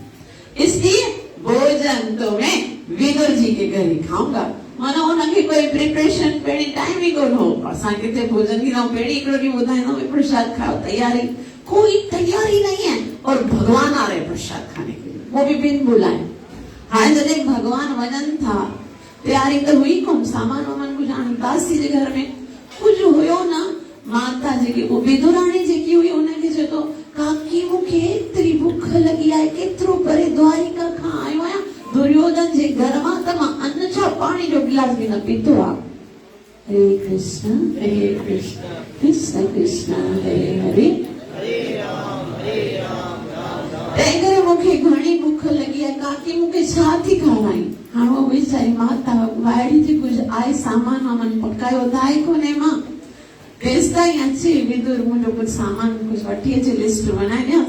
इसलिए भोजन तो मैं विदुर जी के घर ही खाऊंगा। मानो उनखे कोई प्रिपरेशन पहिरीं टाइम ही कोन हो, असां किथे भोजन की ना पहिरीं हिकिड़ो ॾींहुं ॿुधाईंदो प्रसाद खाओ, तैयारी कोई तैयारी नहीं है और भगवान आ रहे प्रसाद खाने के लिए, वो भी बिन बुलाए। हाणे जॾहिं भगवान वञनि था तैयारी त हुई कोन, सामान वामान कुझु हाणे दासी जे घर में कुझु हुयो न। माता जेकी विदुराणी जेकी हुई उनखे चयो तो काकी मूंखे एतिरी बुख लॻी आहे, केतिरो परे द्वारिका खां आयो आहियां दुर्योधन जे घर मां, त मां अन्न छा पाणी जो गिलास बि न पीतो आहे। हरे कृष्ण कृष्ण कृष्ण हरे हरे, तंहिं करे मूंखे घणी बुख लॻी आहे, काकी मूंखे छा थी खाराई। हाणे उहो वीचारी माता वाइड़ी थी कुझु आहे सामान वामान पकायो दाए कोन्हे मां, तेसि ताईं अचे विदुर मुंहिंजो कुझु सामान कुझु वठी अचे, लिस्ट बनाए ॾियां।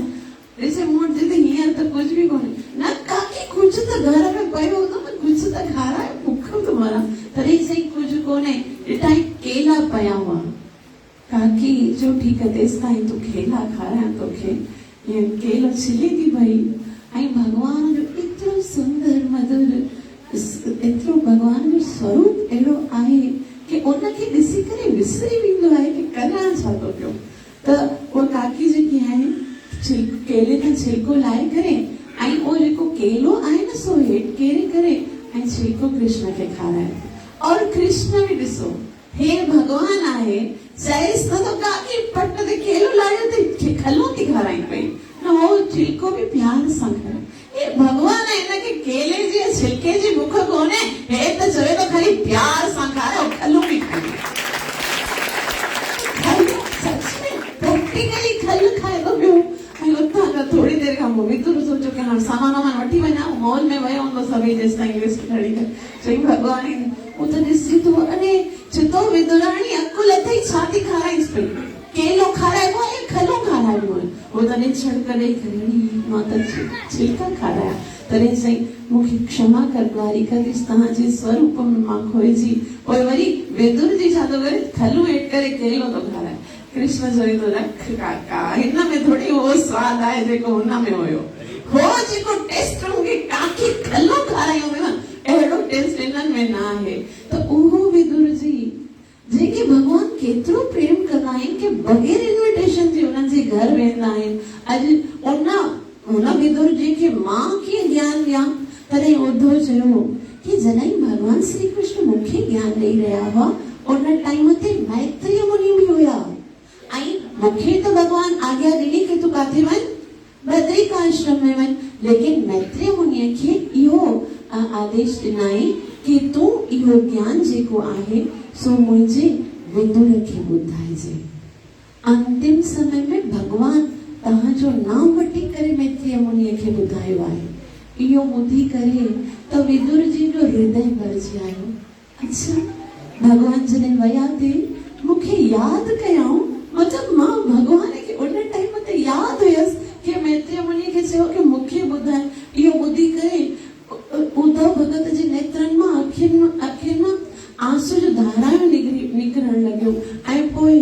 ॾिसे मूं वटि त हींअर त कुझु बि कोन्हे। न काकी कुझु त घर में पियो हूंदो न, कुझु त खाराए, बुख थो मरां। तॾहिं सही कुझु कोन्हे, ॾिठाई केला पिया हुआ। काकी जो ठीकु आहे तेसि ताईं तूं केला खारायां तोखे। हीअं केलो छिले थी पई ऐं भॻवान जो एतिरो सुंदर मधुर, एतिरो भॻवान जो स्वरूप अहिड़ो आहे कि उनखे ॾिसी करे विसरी वेंदो आहे कि करियां छा थो पियो। त उहा काकी जेकी आहे केले खां छिलको लाहे करे ऐं उहो जेको केलो आहे न सो हेठि केरे करे ऐं छिलको कृष्ण खे खाराए। और कृष्ण बि ॾिसो हे भॻवान आहे, चएसि त काकी पट ते केलो लाहियो त खलो थी खाराई पई, न उहो छिलको बि प्यार सां खाए। हे भॻवान हिनखे केले जे छिलके जी बुख कोन्हे, हे त चवे तो खाली प्यार सां खाओ, खलो बि खाओ। सच में प्रैक्टिकली खल खाए तो पियो। ऐं उतां खां थोड़ी देरि खां पोइ विदुर सोचो कि हाणे सामान वामान वठी वञा, मॉल में वियो हूंदो सभई जेसि ताईं लिस्ट खणी करे। चई भॻवान हू त ॾिसी तो अरे चितो विदुराणी अकुल अथई, छा थी खाराईसि पई, केलो खाराइबो आहे खलो खाराइबो आहे। वो तॾहिं छड़क ॾेई करे मां त छिलका खाराया। तॾहिं चई मूंखे क्षमा कर द्वारिकाधीश, तव्हांजे स्वरूप में मां खोइजी। पोइ वरी विदुर जी छा थो करे, खलू हेठि करे केलो थो खाराए। कृष्ण चवे थो रख काका, हिन में थोड़ी उहो स्वाद आहे जेको हुन में हुयो, हो जेको टेस्ट मूंखे काकी खलो खारायो हुयो न, अहिड़ो टेस्ट हिननि में न आहे। त उहो विदुर जी जेके भॻवान केतिरो प्रेम कंदा आहिनि कि बग़ैर इन्विटेशन जे उन्हनि जे घर वेंदा आहिनि। अॼु उन विदुर जी खे मां कीअं ज्ञान ॾियां। तॾहिं उद्धव चयो कि जॾहिं भगवान श्री कृष्ण मूंखे ज्ञान ॾेई रहिया हुआ उन टाइम ते मैत्रेय मुनि बि हुया ऐं मूंखे त भगवान आज्ञा ॾिनी कि तूं काथे वञ, बद्रिकाश्रम में वञ, लेकिन मैत्रेय मुनिअ खे इहो आदेश ॾिनाई कि तूं इहो ज्ञान जेको आहे सो मुंहिंजे विदुर खे ॿुधाइजे। अंतिम समय में भगवान तव्हांजो नाम वठी करे मैत्रेय मुनिअ खे ॿुधायो आहे। इहो ॿुधी करे त विदुर जी जो हृदय भरिजी आयो। अच्छा, भगवान जॾहिं विया ते मूंखे यादि कयऊं, मतिलबु मां भगवान खे उन टाइम ते यादि हुयसि कि मैत्रेय मुनि खे चयो कि मूंखे ॿुधाए। इहो ॿुधी करे उद्धव भगत जे नेत्रनि मां अखियुनि मां आंसू जो धारायूं निकिरण लॻियो ऐं पोइ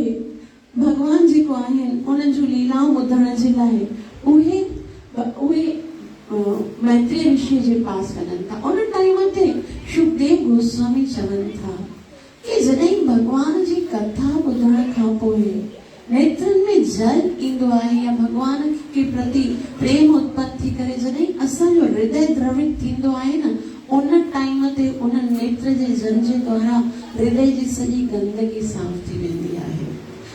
भगवान जेको आहिनि उन्हनि जूं लीलाऊं ॿुधण जे लाइ उहे मैत्रेय ऋषि जे पास वञनि था। उन टाइम ते शुकदेव गोस्वामी चवनि था कि जॾहिं भगवान जी कथा ॿुधण खां पोइ नेत्रनि में जल ईंदो आहे या भगवान के प्रति प्रेम उत्पन्न थी करे जॾहिं असांजो हृदय द्रवित थींदो आहे न, उन टाइम ते उन नेत्र जे जल जे द्वारा हृदय जी सॼी गंदगी साफ़ थी वेंदी आहे।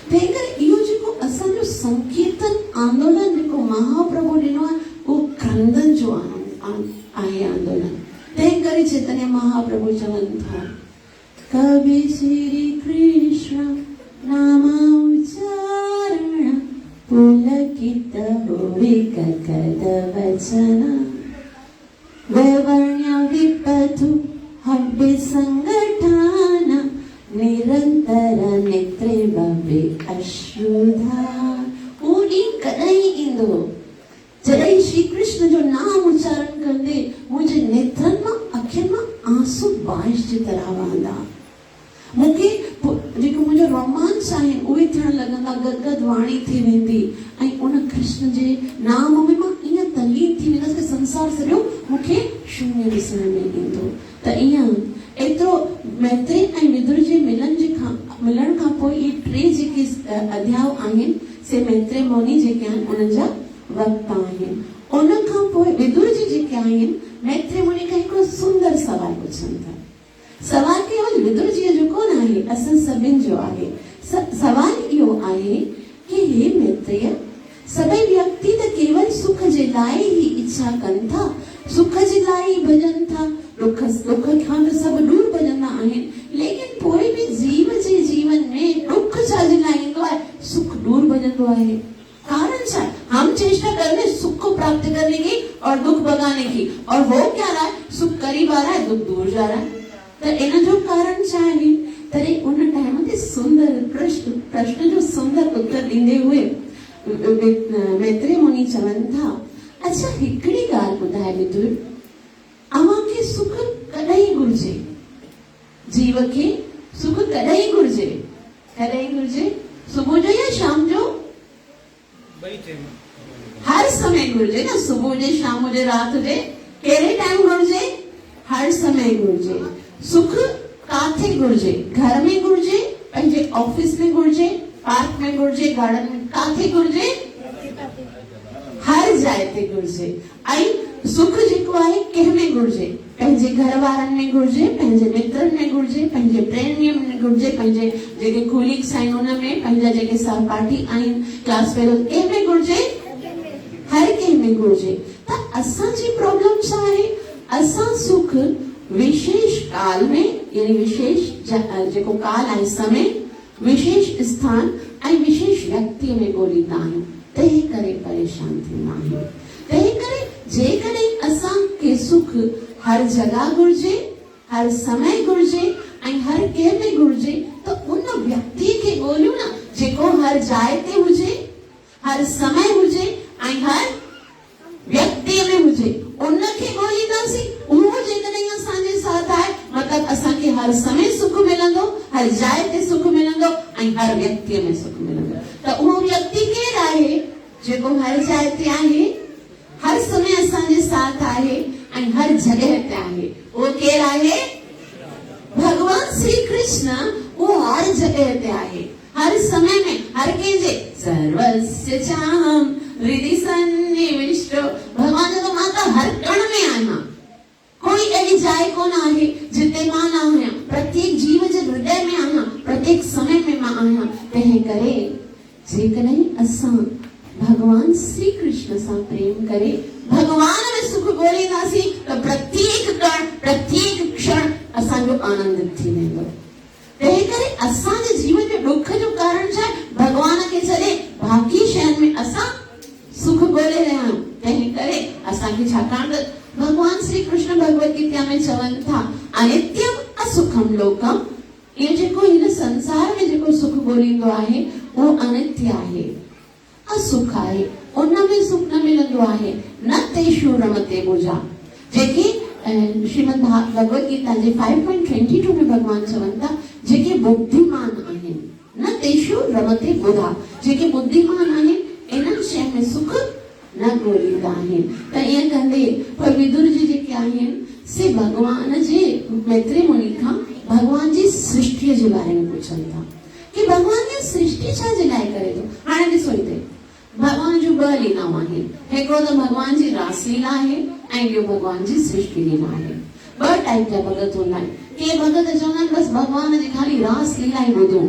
तंहिं करे इहो जेको असांजो संकीर्तन आंदोलन जेको महाप्रभु ॾिनो आहे उहो क्रंदन जो आहे आंदोलन। तंहिं करे चैतन्य महाप्रभु चवनि था कवि श्री कृष्ण नाम उच्चारण पुलकित होवे ककद वचन वैवर्ण्य विपथु हव्य संगठन निरंतर नेत्रे भवे अश्रुधार। उनी कॾहिं ईंदो जॾहिं श्री कृष्ण जो नाम उच्चारण कंदे मुंहिंजे नेत्रनि मां अखियुनि मां आंसू बारिश जी तरह वहंदा। मूंखे जेको मुंहिंजो रोमांच आहिनि उहे थियण लॻंदा, गदगद वाणी थी वेंदी ऐं उन कृष्ण जे नाम में मां ईअं तल्लीन थी वेंदसि कि संसार सॼो मूंखे शून्य ॾिसण में ईंदो। त ईअं एतिरो मैत्रेय ऐं विदुर जे मिलण खां पोइ इहे टे जेके अध्याय आहिनि से मैत्रेय मुनि जेके आहिनि उन्हनि जा वक्त आहिनि। उन खां पोइ विदुर जी जेके आहिनि मैत्रेय मुनि खां हिकिड़ो सुंदर सवाल पुछनि था। सवाल केवल विदुर जी जो कोन आहे, असां सभिनि जो आहे। सवाल इहो आहे कि हे मैत्रेय, सभई व्यक्ति त केवल सुख जे लाइ ही इच्छा कनि था, सुख जे लाइ ही भॼनि था, दुख खां त सभु दूर भॼंदा आहिनि, लेकिन पोइ बि जीव जे जीवन में दुख छा जे लाइ ईंदो आहे, सुख दूर भॼंदो आहे। कारण क्या है? हम चेष्टा कर रहे हैं सुख को प्राप्त करने की और दुख भगाने की, और वो क्या रहा है, सुख करीब आ रहा है, दुख दूर जा रहा है। तो इन जो कारण छा है? तरी उन टाइम ते सुंदर प्रश्न जो सुंदर उत्तर ॾींदे हुए मैत्रेय मुनि चवनि था, अच्छा हिकिड़ी ॻाल्हि ॿुधाए विदुर, अव्हां खे सुख कॾहिं घुर्जे? जीव खे सुख कॾहिं घुर्जे? कॾहिं घुर्जे? सुबुह जो या शाम जो? हर समय घुर्जे ना, सुबह जे शाम जे रात जे कहिड़े टाइम घुर्जे? हर समय घुर्जे। सुख काथे घुर्जे? घर में घुर्जे, पंहिंजे ऑफिस में घुर्जे, पार्क में घुर्जे, गार्डन में, काथे घुर्जे? हर जाइ ते घुर्जे। ऐं सुख जेको आहे कंहिं में घुर्जे? पंहिंजे घर वारनि में घुर्जे, पंहिंजे मित्रनि में घुर्जे, पंहिंजे प्रेमियुनि में घुर्जे, पंहिंजे जेके कोलीग्स आहिनि उन में, पंहिंजा जेके सहपाठी आहिनि, क्लास फेलो, कंहिं में घुर्जे? हर कंहिं में घुर्जे। त असांजी प्रॉब्लम छा आहे? असां सुख विशेष काल में, यानी विशेष जेको काल आहे, समय, विशेष स्थान ऐं विशेष व्यक्ति में ॻोल्हींदा आहियूं, तंहिं करे परेशान थींदा आहियूं। तंहिं करे जेकॾहिं असांखे सुख हर जगह घुर्जे, हर समय घुर्जे ऐं हर कंहिं में घुर्जे, त उन व्यक्ति खे ॻोल्हियूं न जेको हर जाइ ते हुजे, हर समय हुजे ऐं हर व्यक्ति में हुजे, उनखे ॻोल्हींदासीं। उहो जेकॾहिं असांजे साथ आहे, मतिलबु असांखे हर समय सुख मिलंदो, हर जाइ ते सुख मिलंदो ऐं हर व्यक्ति में सुख मिलंदो। त उहो व्यक्ति केरु आहे जेको हर जाइ ते आहे, हर समय असांजे साथ आहे ऐं हर जगह ते आहे? उहो केरु आहे? भगवान श्री कृष्ण। वो हर जगह ते आहे, हर समय में, हर कंहिंजे सर्वस्य चाहम हृदि सन्निविष्टो। भगवान जो मां त हर कण में आहियां, कोई अड़ी जाए कोन आहे जिते मां न आहियां। प्रत्येक जीव जे हृदय में आहियां, प्रत्येक समय में मां आहियां। तंहिं करे जेकॾहिं असां भगवान श्री कृष्ण सां प्रेम करे भगवान में सुख ॻोल्हींदासीं त प्रत्येक कण प्रत्येक क्षण असांजो आनंदित थी वेंदो। तंहिं करे असांजे जीवन में दुख जो कारण छा आहे? भगवान खे छॾे बाक़ी शयुनि में असां सुख ॻोल्हे रहिया आहियूं। तंहिं करे असांखे छाकाणि त भगवान श्री कृष्ण भगवत गीता में चवनि था अनित्यम असुखम लोकम, इहो जेको हिन संसार में जेको सुख ॻोल्हींदो आहे उहो अनित्य आहे, असुख आहे, उन में सुख न मिलंदो आहे। न तेषु रमते बुधा, जेके श्रीमद भगवत गीता जे 5.22 में भगवान चवनि था जेके बुद्धिमान आहिनि, न तेषु रमते बुधा, जेके बुद्धिमान आहिनि इन्हनि शयुनि में सुख न ॻोल्हींदा आहिनि। त ईअं कंदे पर विदुर जी जेके आहिनि से भगवान जे मैत्रेय मुनि खां भगवान जी सृष्टि जे बारे में पुछनि था कि भगवान जी सृष्टि छा जे लाइ करे थो। हाणे ॾिसो हिते भगवान जूं ॿ लीलाऊं आहिनि, हिकिड़ो त भगवान जी रास लीला आहे ऐं ॿियो भगवान जी सृष्टि लीला आहे। ॿ टाइप जा भगत हूंदा आहिनि। के भगत चवंदा आहिनि बसि भगवान जी खाली रास लीला ई ॿुधूं,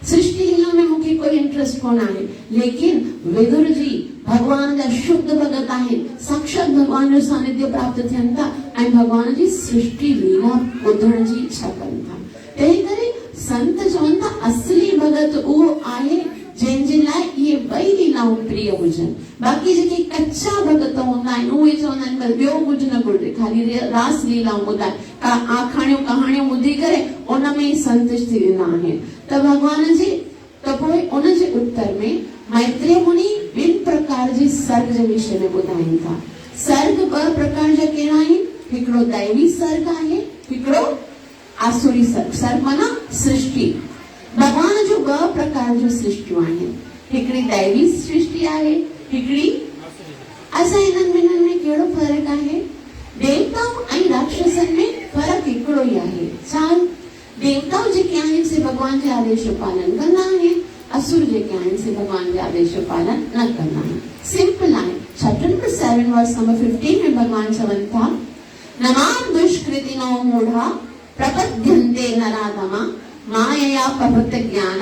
सृष्टि लीला में मूंखे कोई इंटरेस्ट कोन आहे। लेकिन विदुर जी भगवान जा शुद्ध भगत आहिनि, साक्षात भगवान जो सानिध्य प्राप्त थियनि था ऐं भगवान जी सृष्टि लीला ॿुधण जी इच्छा कनि था। तंहिं करे संत चवनि था असली भगत उहो आहे जंहिंजे लाइ इहे ॿई लीलाऊं प्रिय हुजनि। बाक़ी जेके कच्चा भगत हूंदा आहिनि उहे चवंदा आहिनि बसि ॿियो कुझु न घुरिजे, खाली रास लीलाऊं ॿुधाए आखाणियूं कहाणियूं ॿुधी करे उन में ई संतुष्ट थी वेंदा आहिनि। त भगवान जी त पोइ उन जे उत्तर में मैत्रेय मुनि ॿिनि प्रकार जे सर्ग जे विषय में ॿुधाइनि था। सर्ग ॿ प्रकार जा कहिड़ा आहिनि? हिकिड़ो दैवी सर्ग आहे, हिकिड़ो आसुरी सर्ग। सर्ग माना सृष्टि। भगवान जो ॿ प्रकार जूं सृष्टियूं आहिनि, हिकिड़ी दैवी सृष्टि आहे, हिकिड़ी असां इन्हनि में कहिड़ो फ़र्क़ु आहे? देवताऊं ऐं राक्षसनि में फ़र्क़ु हिकिड़ो ई आहे। छा? देवताऊं जेके आहिनि से भगवान जे आदेश जो पालन कंदा आहिनि, असुर जेके आहिनि से भगवान जे आदेश जो पालन न कंदा आहिनि। सिंपल आहे। चैप्टर नंबर 7 वर्स नंबर 15 में भगवान चवनि था नमाम दुष्कृतिनो मूढ़ा प्रपद्यन्ते नराधमा मायया प्रवृत्त ज्ञान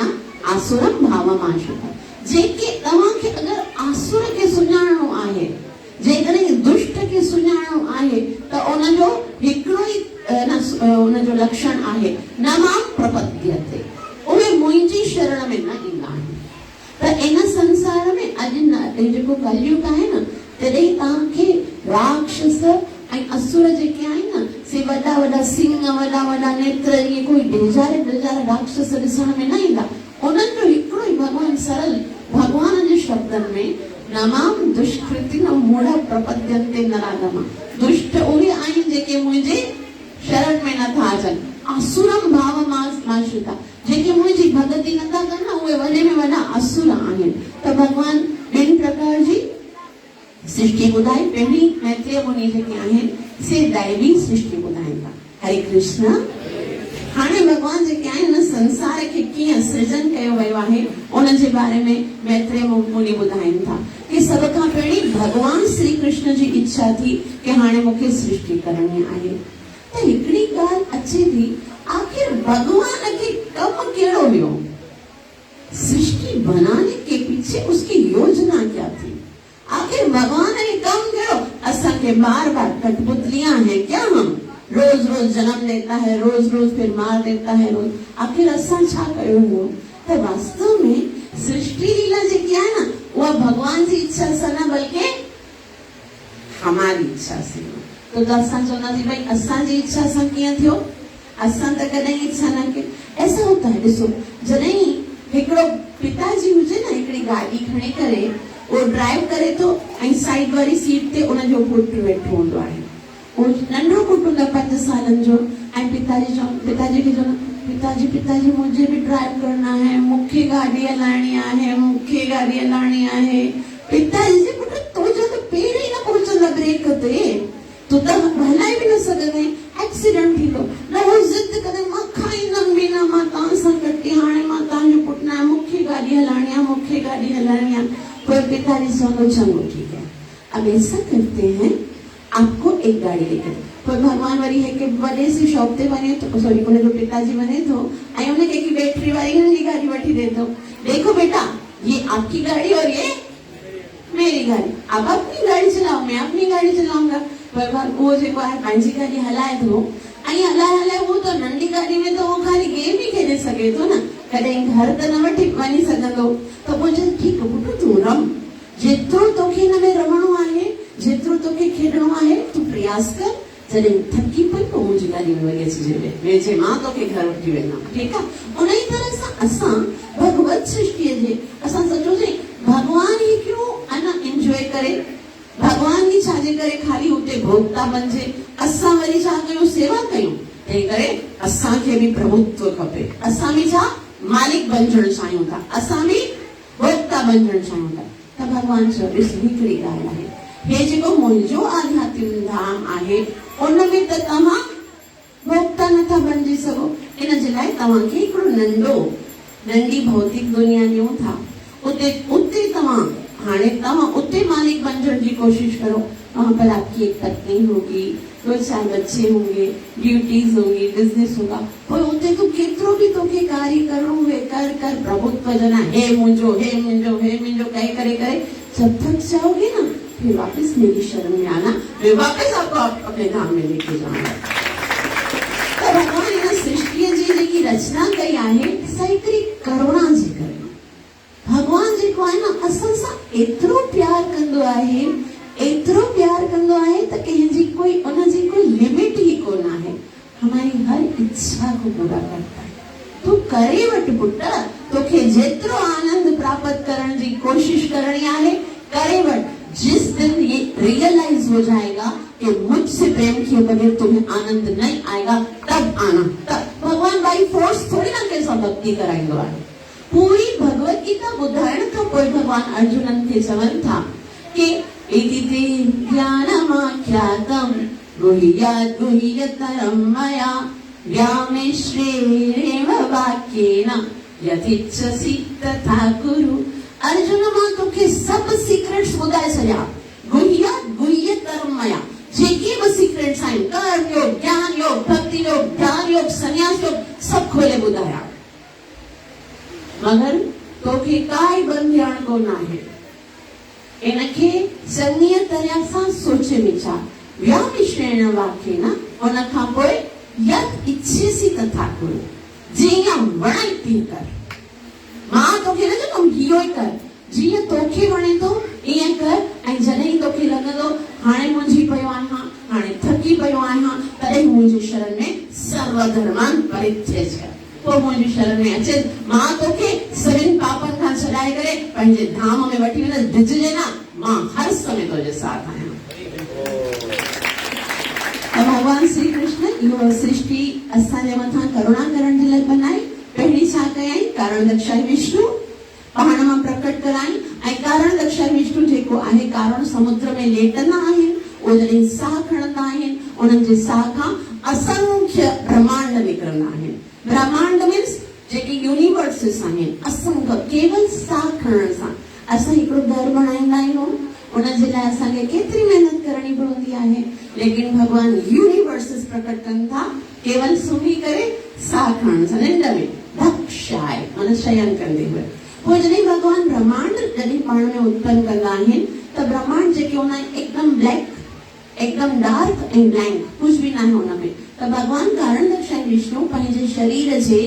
आसुरम भावमाश्रिता। जेके तव्हांखे अगरि आसुर खे सुञाणो आहे, जेकॾहिं दुष्ट खे सुञाणो आहे त उनजो हिकिड़ो ई उनजो लक्षण आहे न मां प्रपद्यते, उहे मुंहिंजी शरण में न ईंदा आहिनि। त इन संसार में अॼु जेको कलयुग आहे न, तॾहिं तव्हांखे राक्षस ऐं असुर जेके आहिनि न से वॾा वॾा सिंह, वॾा वॾा नेत्र, इहे कोई ढिजारे राक्षस ॾिसण में न ईंदा। उन्हनि जो हिकिड़ो ई भगवान सरल भगवान जे शब्दनि में नमाम दुष्कृतिनो मूढ़ प्रपद्यन्ते नराधमा, दुष्ट उहे आहिनि जेके मुंहिंजे शरण में नथा अचनि। असुरम भावमाश्रिता, जेके मुंहिंजी भगती नथा कनि न उहे वॾे में वॾा असुर आहिनि। त भगवान ॿिनि प्रकार जी सृष्टि ॿुधाई। पहिरीं मैत्रेय मुनि जेके आहिनि से दैवी सृष्टि ॿुधाइनि था। हरे कृष्ण। हाणे भगवान जेके आहिनि संसार खे कीअं सृजन कयो वियो आहे उन जे बारे में मैत्रेय मुनि ॿुधाइनि था कि सभ खां पहिरीं भगवान श्री कृष्ण जी इच्छा थी कि हाणे मूंखे सृष्टि करणी आहे। त हिकिड़ी ॻाल्हि अचे थी, आखिर भगवान खे कमु कहिड़ो हुयो? सृष्टि बनाने के पीछे उसकी योजना क्या थी? आखिर भगवान ने कम करो? असांखे बार बार कठपुतलियां हैं क्या? हम रोज रोज जन्म लेता है, रोज रोज फिर मार देता है रोज। आखिर असां छा कयो हो? त वास्तव में सृष्टि लीला जेकी आहे न उहा भगवान जी इच्छा सां न बल्कि हमारी इच्छा से। तो असां चवंदासीं भाई असांजी इच्छा सां कीअं थियो? असां त कॾहिं इच्छा न कई। ऐसा होता है। ॾिसो जॾहिं हिकिड़ो पिताजी हुजे न, हिकिड़ी गाॾी खणी करे वो ड्राइव करे तो ऐं साइड वारी सीट ते उनजो पुटु वेठो हूंदो आहे। वो नंढो पुटु हूंदो 5 सालनि जो ऐं पिताजी खे चवंदो पिताजी मुझे भी ड्राइव करना है, मूंखे गाॾी हलाइणी आहे, मूंखे गाॾी हलाइणी आहे। पिताजी जे पुटु तुंहिंजो त पेर ई न पहुचंदा ब्रेक ते, तूं त हलाए बि न सघंदे, एक्सीडेंट थींदो। न वो ज़िद कंदे मां खाईंदमि बि न, मां तव्हां सां गॾु हाणे मां तव्हांजो पुटु न आहियां, मूंखे गाॾी हलाइणी आहे, मूंखे गाॾी हलाइणी आहे। पर पिताजी चवंदो चलो ठीक है, अब ऐसा करते हैं आपको एक गाड़ी लेके पर भगवान वरी है कि बड़े से शॉप ते बने तो सॉरी कोने जो पिताजी बने तो आई उन्हें कहे कि बैटरी वाली गाड़ी बैठी दे दो, देखो बेटा ये आपकी गाड़ी और ये मेरी गाड़ी, आप अपनी गाड़ी चलाओ मैं अपनी गाड़ी चलाऊंगा। पर वो जो है पंहिंजी गाड़ी हलाए तो आई हलाए वो तो नंढी गाड़ी में तो वो खाली गेम ही खेले सके तो ना, कॾहिं घर त न वठी वञी सघंदो त पोइ चए ठीकु पुटु तूं रम, जेतिरो तोखे हिन में रमणो आहे जेतिरो तोखे खेॾणो आहे तूं प्रयास कर, जॾहिं थकी पई पोइ मुंहिंजी गाॾी में वञी अचिजे वेझे मां तोखे घर वठी वेंदमि, ठीकु आहे। उन ई तरह सां असां भगवत सृष्टिअ जे असां सोचोसीं भगवान ही क्यों अञा एंजॉय करे, भगवान ही छाजे करे खाली उते भोक्ता बणिजे, असां वरी छा कयूं सेवा कयूं, तंहिं करे असांखे बि प्रभुत्व खपे, असां बि छा मालिक बणजण चाहियूं था, असां बि भोक्ता बणजण चाहियूं था। त भगवान चयो ॾिस हिकिड़ी ॻाल्हि आहे, हे जेको मुंहिंजो आध्यात्मिक धाम आहे उन में त तव्हां भोक्ता नथा बणिजी सघो, इन जे लाइ तव्हांखे हिकिड़ो नंढी भौतिक दुनिया ॾियूं था, उते तव्हां हाणे तव्हां उते मालिक बणजण जी कोशिश करो। वहां पर आपकी एक पत्नी होगी, 2-4 बच्चे होंगे, ड्यूटीज होंगी, बिजनेस होगा, पर उते तू केतिरो भी तोखे कार्य करणो हुए कर प्रभुत्व जना हे मुंहिंजो कहे करे जब थक जाओगे ना फिर वापस मेरी शरण में आना, मैं वापस आपको अपने धाम में लेके जाऊंगा। तो भगवान इन सृष्टि जी जेकी रचना कई आहे सा हिकिड़ी करुणा जी करे, भगवान जेको आहे न असां सां एतिरो प्यार कंदो आहे त कंहिंजी कोई उनजी कोई लिमिट ही कोन आहे, हमारी हर इच्छा को पूरा करता है। तू करे वठ पुट, तोखे जेतिरो आनंद प्राप्त करण जी कोशिश करनी आहे करे वठ, जिस दिन ये रियलाइज हो जाएगा कि मुझसे प्रेम किए बगैर तुम्हें आनंद नहीं आएगा तब आना, तब भगवान बाई फोर्स थोड़ी ना कैसा भक्ति कराईंदो आहे। पूरी भगवत गीता ॿुधाइण खां पोइ भगवान अर्जुनन खे चवनि था कि इति ते ज्ञानमाख्यातं गुह्यात् गुह्यतरं मया व्यामिश्रेणेव वाक्येन यथिच्छसि तथा कुरु। अर्जुन मां तोखे सब सीक्रेट्स ॿुधाए छॾिया, गुह्यात् गुह्यतरं मया, जेके भी सीक्रेट्स आहिनि कर्म योग, ज्ञान योग, भक्ति योग, ध्यान योग, संन्यास योग, सब खोले ॿुधाया, मगर तोखे काई बंधियाण कोन आहे। इनखे चङीअ तरह सां सोचे वीचार, व्यामिश्रेण वाक्येन, उन खां पोइ यत् इच्छसि तथा कुरु, जीअं वणे तीअं कर। मां तोखे न चवंदमि इहो ई कर, जीअं तोखे वणे थो ईअं कर, ऐं जॾहिं तोखे लॻंदो हाणे मुंझी पियो आहियां, हाणे थकी पियो आहियां, तॾहिं मुंहिंजे शरण में सर्वधर्मान् परित्यज कर, पोइ मुंहिंजी शरण में अचे, मां तोखे सभिनि पापनि खां छॾाए करे पंहिंजे धाम में वठी वेंदसि, ॾिसजे न मां हर समय तुंहिंजे साथ आहियां। भगवान श्री कृष्ण इहो सृष्टि असांजे मथां करुणा करण जे लाइ बनाई। पहिरीं छा कयईं, कारण दक्षाई विष्णु पाण मां प्रकट कराई, ऐं कारण दक्षाई विष्णु जेको आहे कारण समुद्र में लेटंदा आहिनि, उहे जॾहिं साह खणंदा आहिनि उन्हनि जे साह खां असंख्य ब्रह्मांड निकिरंदा आहिनि। ब्रह्मांड मीन्स जेके यूनिवर्सिस आहिनि, असंख्य केवल साह खणण सां असां हिकिड़ो घर बणाईंदा आहियूं, उन जे लाइ असांखे केतिरी महिनत करणी पवंदी आहे, लेकिन भगवान यूनिवर्सिस प्रकट कनि था केवल सुम्ही करे साह खणण सां, निंड में धक्षाय माना शयन कंदे हुए। पोइ जॾहिं भगवान ब्रह्मांड जॾहिं पाण में उत्पन्न कंदा आहिनि त ब्रह्मांड जेके हूंदा आहिनि एकदम ब्लैक, एकदम डार्क ऐं ब्लैंक, कुछ भी न आहे हुन में। त भगवान कारण दक्षाई विष्णु पंहिंजे शरीर जे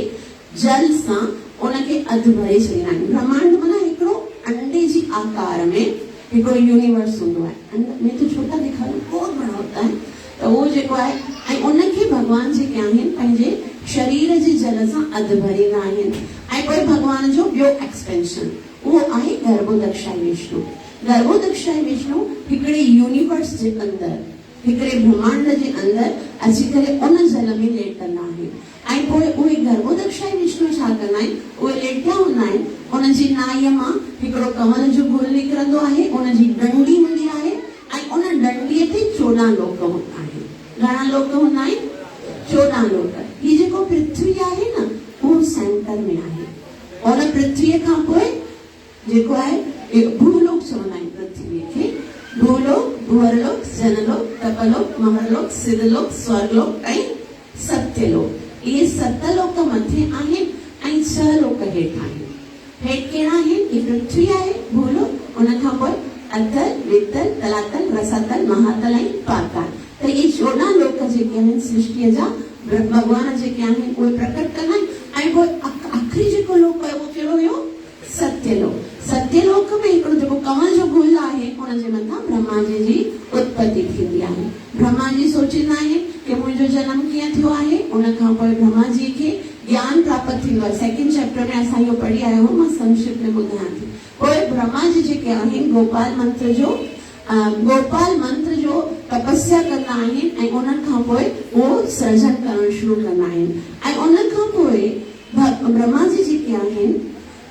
जल सां उनखे अधु भरे छॾींदा आहिनि। ब्रह्मांड माना हिकिड़ो अंडे जी आकार में हिकिड़ो यूनिवर्स हूंदो आहे, मैं तो छोटा दिखा रही बहुत बड़ा होता है, त उहो जेको आहे ऐं उनखे भगवान जेके आहिनि पंहिंजे शरीर जे जल सां अधु भरींदा आहिनि। ऐं पोइ भगवान जो ॿियो एक्सपेंशन उहो आहे गर्भोदक्षाई विष्णु। गर्भोदक्षाई विष्णु हिकिड़े यूनिवर्स जे अंदरि, हिकिड़े ब्रह्मांड जे अंदरि अची करे उन जल में लेटंदा आहिनि। ऐं पोइ उहे गर्भोदक्षाई विष्णु छा कंदा आहिनि, उहे लेटिया हूंदा आहिनि, उनजी नाईअ मां हिकिड़ो कमल जो गुल निकिरंदो आहे, उनजी डंडी हूंदी आहे ऐं उन डंडीअ ते 14 लोक हूंदा आहिनि। घणा लोक हूंदा आहिनि? 14 लोक। ही जेको पृथ्वी आहे न उहो सेंटर में आहे, उन पृथ्वीअ खां पोइ जेको आहे भूलोक चवंदा आहिनि पृथ्वीअ खे, भूलोक भुवरलोक, जनलोक, तपलोक, महरलोक, सिद्धलोक, स्वर्गलोक ऐं सत्यलोक। इहे 7 लोक मथे आहिनि ऐं 6 लोक हेठि आहिनि। हेठि कहिड़ा आहिनि? ही पृथ्वी आहे, भूलोक, उन खां पोइ अतल, वितल, तलातल, रसातल, महातल ऐं पाताल। त इहे 14 लोक जेके आहिनि सृष्टिअ जा भगवान जेके आहिनि उहे प्रकट कंदा आहिनि। ऐं पोइ आख़िरी जेको लोक आहे उहो कहिड़ो हुयो? सत्यलोक। सत्यलोक में हिकिड़ो जेको कमल जो गुल आहे उनजे मथां ब्रह्मा जी उत्पत्ति थींदी आहे। ब्रह्मा जी सोचींदा आहिनि कि मुंहिंजो जनम कीअं थियो आहे। उन खां पोइ ब्रह्मा जी खे ज्ञान प्राप्त थींदो आहे। 2nd चैप्टर में असां इहो पढ़ी आया आहियूं, मां संक्षिप्त में ॿुधायां थी। पोइ ब्रह्मा जी जेके आहिनि गोपाल मंत्र जो तपस्या कंदा आहिनि ऐं उन्हनि खां पोइ उहो सृजन करणु शुरू कंदा आहिनि। ऐं उन खां पोइ ब्रह्मा जी जेके आहिनि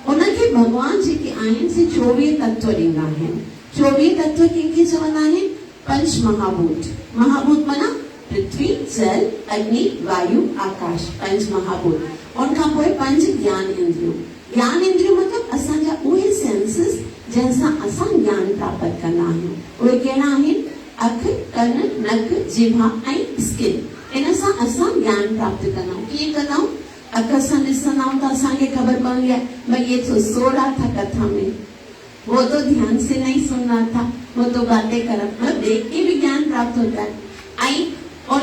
उनखे भगवान जेके आहिनि से 24 तत्व ॾींदा आहिनि। 24 तत्व कंहिंखे चवंदा आहिनि? पंच महाभूत। महाभूत माना पृथ्वी, जल, अग्नि, वायु, आकाश, पंच महाभूत। उनखां पोइ 5 ज्ञान इंद्रियूं। ज्ञान इंद्रियूं मतिलबु असांजा उहे सेंसिस जंहिंसां असां ज्ञान प्राप्त कंदा आहियूं। उहे कहिड़ा आहिनि? अखि, कन, नक, जिभा ऐं स्किन। इन सां असां ज्ञान प्राप्त कंदा आहियूं। कीअं कंदा आहियूं? अख सां ॾिसंदा आहियूं त असांखे ख़बर पवंदी आहे भई ये तो सो रहा था कथा में, वो तो ध्यान से नहीं सुन रहा था, वो तो बातें कर रहा। मतलब देख के भी ज्ञान प्राप्त होता है। ऐं उन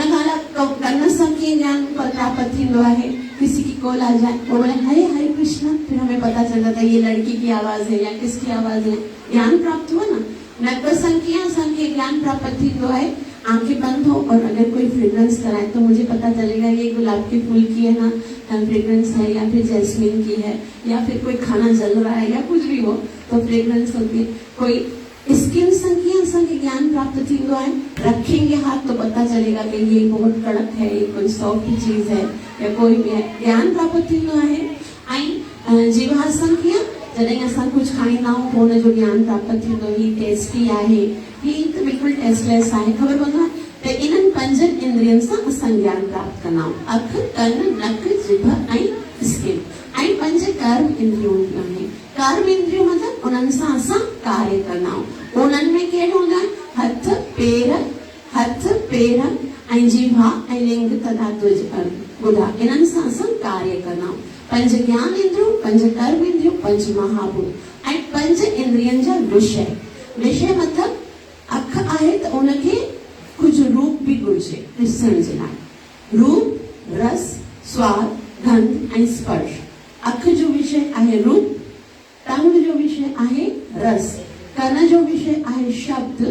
खां कन सां कीअं ज्ञान प्राप्त थींदो आहे? किसी की कॉल आ जाए, वो बोले हरे हरे कृष्णा, फिर हमें पता चलता था ये लड़की की आवाज है या किसकी आवाज है। ज्ञान प्राप्त हुआ ना। नक सां कीअं असांखे ज्ञान प्राप्त थींदो आहे? आंखें बंद हो और अगर कोई फ्रेग्रेंस कराए तो मुझे पता चलेगा ये गुलाब के फूल की है ना फ्रेग्रेंस है, या फिर जैस्मिन की है, या फिर कोई खाना जल रहा है या कुछ भी हो तो फ्रेग्रेंस होती है। कोई स्किन से असांखे ज्ञान प्राप्त थींदो आहे। रखेंगे हाथ तो पता चलेगा कि ये बहुत कड़क है, ये कोई सॉफ्ट चीज है या कोई भी है। ज्ञान प्राप्त थींदो आहे। ऐं जीवा सां कीअं जॾहिं असां कुझु खाईंदा आहियूं पोइ हुनजो ज्ञान प्राप्त थींदो। ही टेस्टी आहे, ही त बिल्कुलु टेस्टलेस आहे, ख़बर पवंदो आहे। त इन्हनि 5 इंद्रियनि सां असां ज्ञान प्राप्त कंदा आहियूं। अखि, कन, नक, जिभ ऐं स्किन। ऐं 5 कर्म इंद्रियूं हूंदियूं आहिनि। कर्म इंद्रियूं मतिलबु उन्हनि सां असां कार्य कंदा आहियूं। उन्हनि में कहिड़ो हूंदा आहिनि? हथ, पेर ऐं जिभा ऐं लिंग तथा ॿुधा। इन्हनि सां असां कार्य कंदा आहियूं। 5 ज्ञान इंद्रियूं, 5 कर्म इंद्रियूं, 5 महाभूत ऐं 5 इंद्रियनि जा विषय। विषय मतिलबु अख आहे त उनखे कुझु रूप बि घुरिजे ॾिसण जे लाइ। रूप, रस, स्वाद, गंध ऐं स्पर्श। अख जो विषय आहे रूप, टंग जो विषय आहे रस, कन जो विषय आहे शब्द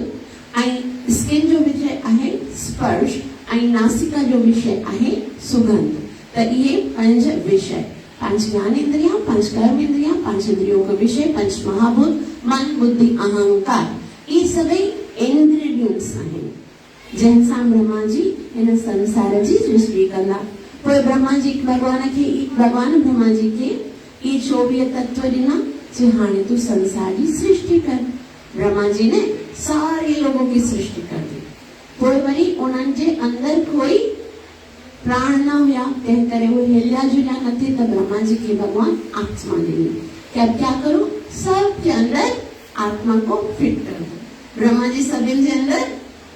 ऐं स्किन जो विषय आहे स्पर्श ऐं नासिका जो विषय आहे सुगंध। त इहे 5 विषय, 5 ज्ञान इंद्रियां, 5 कर्म इंद्रियां, 5 इंद्रियों का विषय, 5 महाभूत, मन, बुद्धि, अहंकार। ये सभई इंग्रेडिएंट्स आहिनि जंहिंसां ब्रह्मा जी हिन संसार जी सृष्टि कंदा। पोइ ब्रह्मा भगवान ब्रह्मा जी खे ये 24 तत्व ॾिना जे हाणे तू संसार जी सृष्टि कर। ब्रह्मा जी ने सारे लोगों की सृष्टि कर दी। पोइ वरी उन्हनि जे अंदर कोई प्राण न हुया, तंहिं करे वो हिलिया जुलिया न थे। त ब्रह्मा जी के भगवान आत्मा ॾिनी कि अब क्या करूं? सबके अंदर आत्मा को फिट कर दो। ब्रह्मा जी सभिनि जे अंदर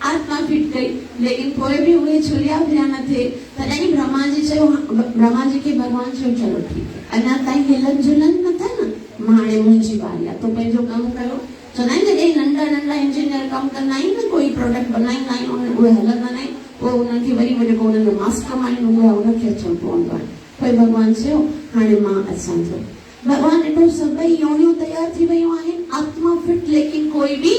आत्मा फिट कई, लेकिन कोई भी उहे छुलिया फिरिया न थे। तॾहिं ब्रह्मा जी के भगवान चयो चलो ठीक है, अञा ताईं हिलन जुलन न था न, हाणे मुंहिंजी वारी आहे, तो पंहिंजो कमु कयो। चवंदा आहिनि जॾहिं नंढा नंढा इंजीनियर कमु कंदा आहिनि न, कोई प्रोडक्ट बनाईंदा आहिनि, उहे हलंदा न आहिनि, पोइ उन्हनि खे वरी जेको उन्हनि जो मास्टर माइंड हूंदो आहे उनखे अचणो पवंदो आहे। पोइ भॻवानु चयो हाणे मां अचां थो। भॻवानु ॾिठो सभई योनियूं तयार थी वियूं आहिनि, आत्मा फिट, लेकिन कोई भी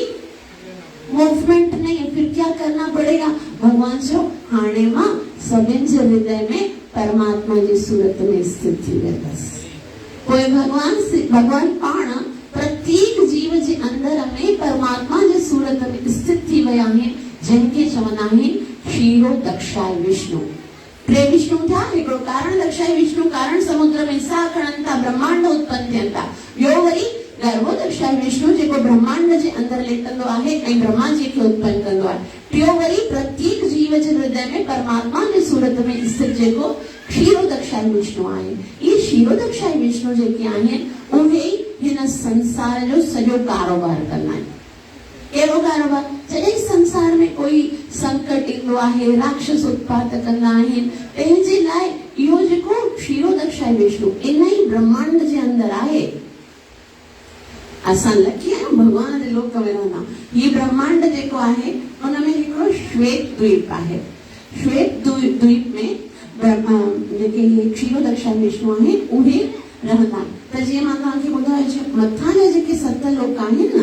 मूवमेंट नहीं है। फिर क्या करना पड़ेगा? भगवान चयो हाणे मां सभिनि जे हृदय में परमात्मा जी सूरत में स्थित थी वेंदसि। पोइ भगवान पाण प्रत्येक जीव जे अंदर में परमात्मा जे सूरत में स्थित थी विया आहिनि, जंहिंखे चवंदा आहिनि क्षीरो दक्षाय विष्णु। टे विष्णु था, हिकिड़ो कारण दक्षाय विष्णु, कारण समुद्र में साह खणनि था, ब्रह्मांड उत्पन्न थियनि था। ॿियो वरी गर्भो दक्षाय विष्णु जेको ब्रह्मांड जे अंदर लेटंदो आहे ऐं ब्रह्मा जी खे उत्पन्न कंदो आहे। टियों वरी प्रत्येक जीव जे हृदय में परमात्मा जे सूरत में स्थित जेको क्षीरोदक्षाय विष्णु आहे। ये क्षीरोदक्षाय विष्णु जेके आहिनि उहे हिन संसार जो सॼो कारोबार कंदा आहिनि। कहिड़ो कारोबार? जॾहिं संसार में कोई संकट ईंदो आहे, राक्षस उत्पात कंदा आहिनि, तंहिंजे लाइ इहो जेको क्षीरोदक्षाय विष्णु इन ई ब्रह्मांड जे अंदरि आहे। असां लकी आहियूं भॻवान जे लोक में रहंदा। हीउ ब्रह्मांड जेको आहे उन में हिकिड़ो श्वेत द्वीप आहे। श्वेत द्वीप में जेके इहे क्षीरोदक्षाय विष्णु आहिनि उहे रहंदा। त जीअं मां तव्हांखे ॿुधायो मथां जा जेके 7 लोक आहिनि न,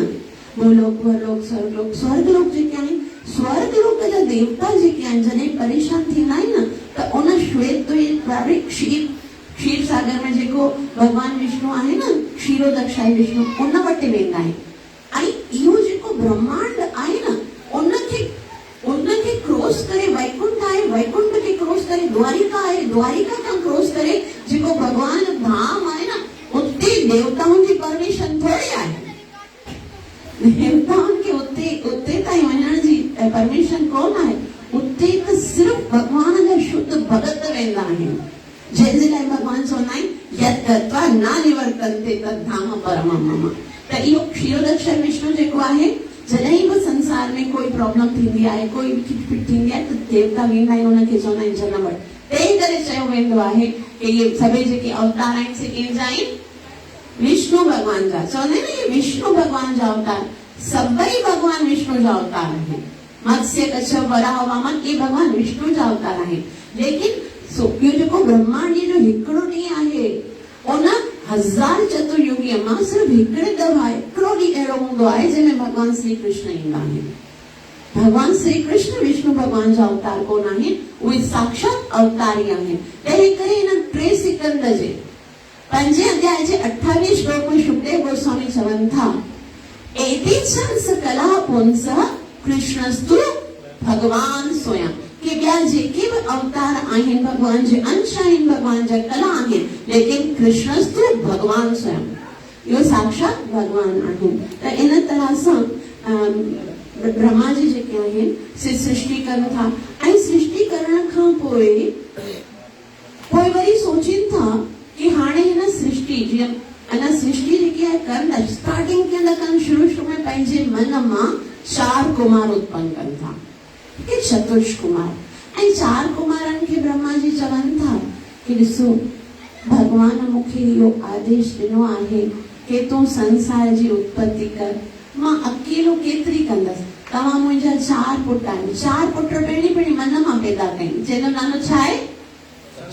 भूलोक, भूलोक, स्वर्गलोक, स्वर्गलोक जेके आहिनि, स्वर्गलोक जा देवता जेके आहिनि जॾहिं परेशान थींदा आहिनि न त उन श्वेत द्वीप वारे क्षीर सागर में जेको भगवान विष्णु आहे न, क्षीरोदक्षाय विष्णु, उन वटि वेंदा आहिनि। ऐं इहो जेको ब्रह्मांड आहे न उनखे क्रॉस करे वैकुंठ आहे, वैकुंठ खे क्रॉस करे द्वारिका आहे, द्वारिका खां क्रॉस करे जेको भगवान धाम आहे न, उते देवताउनि जी परमिशन थोड़ी आहे। देवताउनि खे उते ताईं वञण जी परमिशन कोन आहे। उते त सिर्फ़ भगवान जा शुद्ध भगत वेंदा आहिनि, जंहिंजे लाइ भगवान चवंदा आहिनि यत् गत्वा न निवर्तन्ते तद् धाम परमं मम। त इहो क्षीरोदक्षाय विष्णु जेको आहे, जॾहिं बि संसार में कोई प्रॉब्लम थींदी आहे, कोई बि खिटपिट थींदी आहे, त देवता वेंदा आहिनि, उनखे चवंदा आहिनि जनम वटि। तंहिं करे चयो वेंदो आहे कि इहे सभई जेके अवतार आहिनि से कंहिंजा आहिनि? विष्णु भगवान जा। चवंदा आहिनि इहे विष्णु भगवान जा अवतार, सभई भगवान विष्णु जा अवतार आहिनि। मत्स्य, कच्छप, वराह, वामन, ये भगवान विष्णु जा अवतार आहिनि। लेकिन इहो जेको ब्रह्मांड जो हिकिड़ो ॾींहुं आहे, उन 1000 चतुर्युगी मां सिर्फ़ हिकिड़े दफ़ा हिकिड़ो ॾींहुं अहिड़ो हूंदो आहे जंहिंमें भगवान श्री कृष्ण ईंदा आहिनि। भगवान श्री कृष्ण विष्णु भगवान जा अवतार कोन आहिनि, उहे साक्षात अवतार ई आहिनि। तंहिं करे हिन 3 सिकंद जे 5 अध्याय जे 28 श्लोक में सुखदेव गोस्वामी चवनि था, एति सकला पुंसः कृष्णस्तु भगवान स्वयं, कि ॿिया जेके बि अवतार आहिनि भगवान जे अंश आहिनि, भगवान जा कला आहिनि, लेकिन कृष्णस्तु भगवान स्वयं, इहो साक्षात भगवान आहिनि। त इन तरह सां ब्रह्मा जी जेके आहिनि से सृष्टि कनि था, ऐं सृष्टि करण खां पोइ वरी सोचनि था कि हाणे हिन सृष्टि जीअं अञा सृष्टि जेकी आहे कनि, स्टार्टिंग कीअं था कनि, शुरू में पंहिंजे मन मां 4 कुमार उत्पन्न कनि था, कि चतुर्ष कुमार। ऐं 4 कुमारनि खे ब्रह्मा जी चवनि था कि ॾिसो भगवान मूंखे इहो आदेश ॾिनो आहे कि तूं संसार जी उत्पत्ति कर, मां अकेलो केतिरी कंदसि, तव्हां मुंहिंजा 4 पुट आहिनि। 4 पुट पहिरीं मन मां पैदा कई, जंहिंजो नालो छा आहे?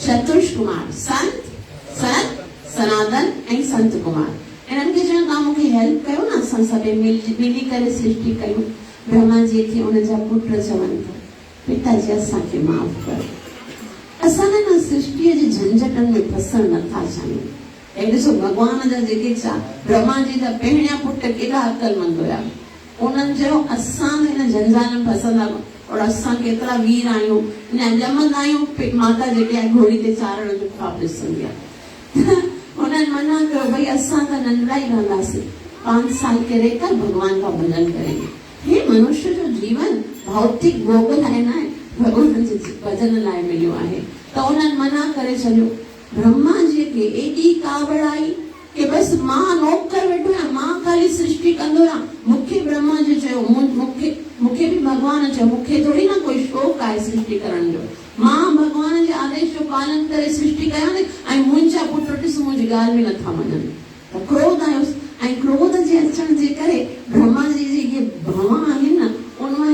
चतुर्ष कुमार, संत, सनत, सनातन ऐं संत कुमार। इन्हनि खे चयो तव्हां मूंखे हेल्प कयो न, असां सभई मिली करे सृष्टि कयूं। ब्रह्मा जी खे उन जा पुट चवनि था, पिताजी असांखे माफ़ कर, असां न सृष्टिअ जे झंझटनि में फसण नथा चाहियूं। ऐं ॾिसो भगवान जा जेके ब्रह्मा जी जा पहिरियां पुट केॾा अकलमंद हुया, उन्हनि चयो असां हिन झंझान में फसंदा और असां केतिरा वीर आहियूं, ॼमंदा आहियूं, माता जेके आहे घोड़ी ते चारण जो ख्वाब ॾिसंदी आहे। उन्हनि मना कयो भई असां त नंढड़ा ई रहंदासीं, 5 साल के रहकर भगवान का भजन करेंगे। हे मनुष्य जो जीवन भौतिक भोग लाइ न आहे, भगवान जे भजन लाइ मिलियो आहे। त उन्हनि मना करे छॾियो। ब्रह्मा जी खे एॾी कावड़ आई कि बसि मां नौकर वेठो आहियां, मां ख़ाली सृष्टि कंदो आहियां। मूंखे ब्रह्मा जी चयो, मूंखे बि भगवान चयो, मूंखे थोड़ी न कोई शौक़ु आहे सृष्टि करण जो, मां भगवान जे आदेश जो पालन करे सृष्टि कयां थी, ऐं मुंहिंजा पुट ॾिस मुंहिंजी ॻाल्हि बि नथा मञनि। त क्रोध आयुसि, ऐं क्रोध जे अचण जे करे ब्रह्मा जी जे इहे भवा आहिनि न, उनमां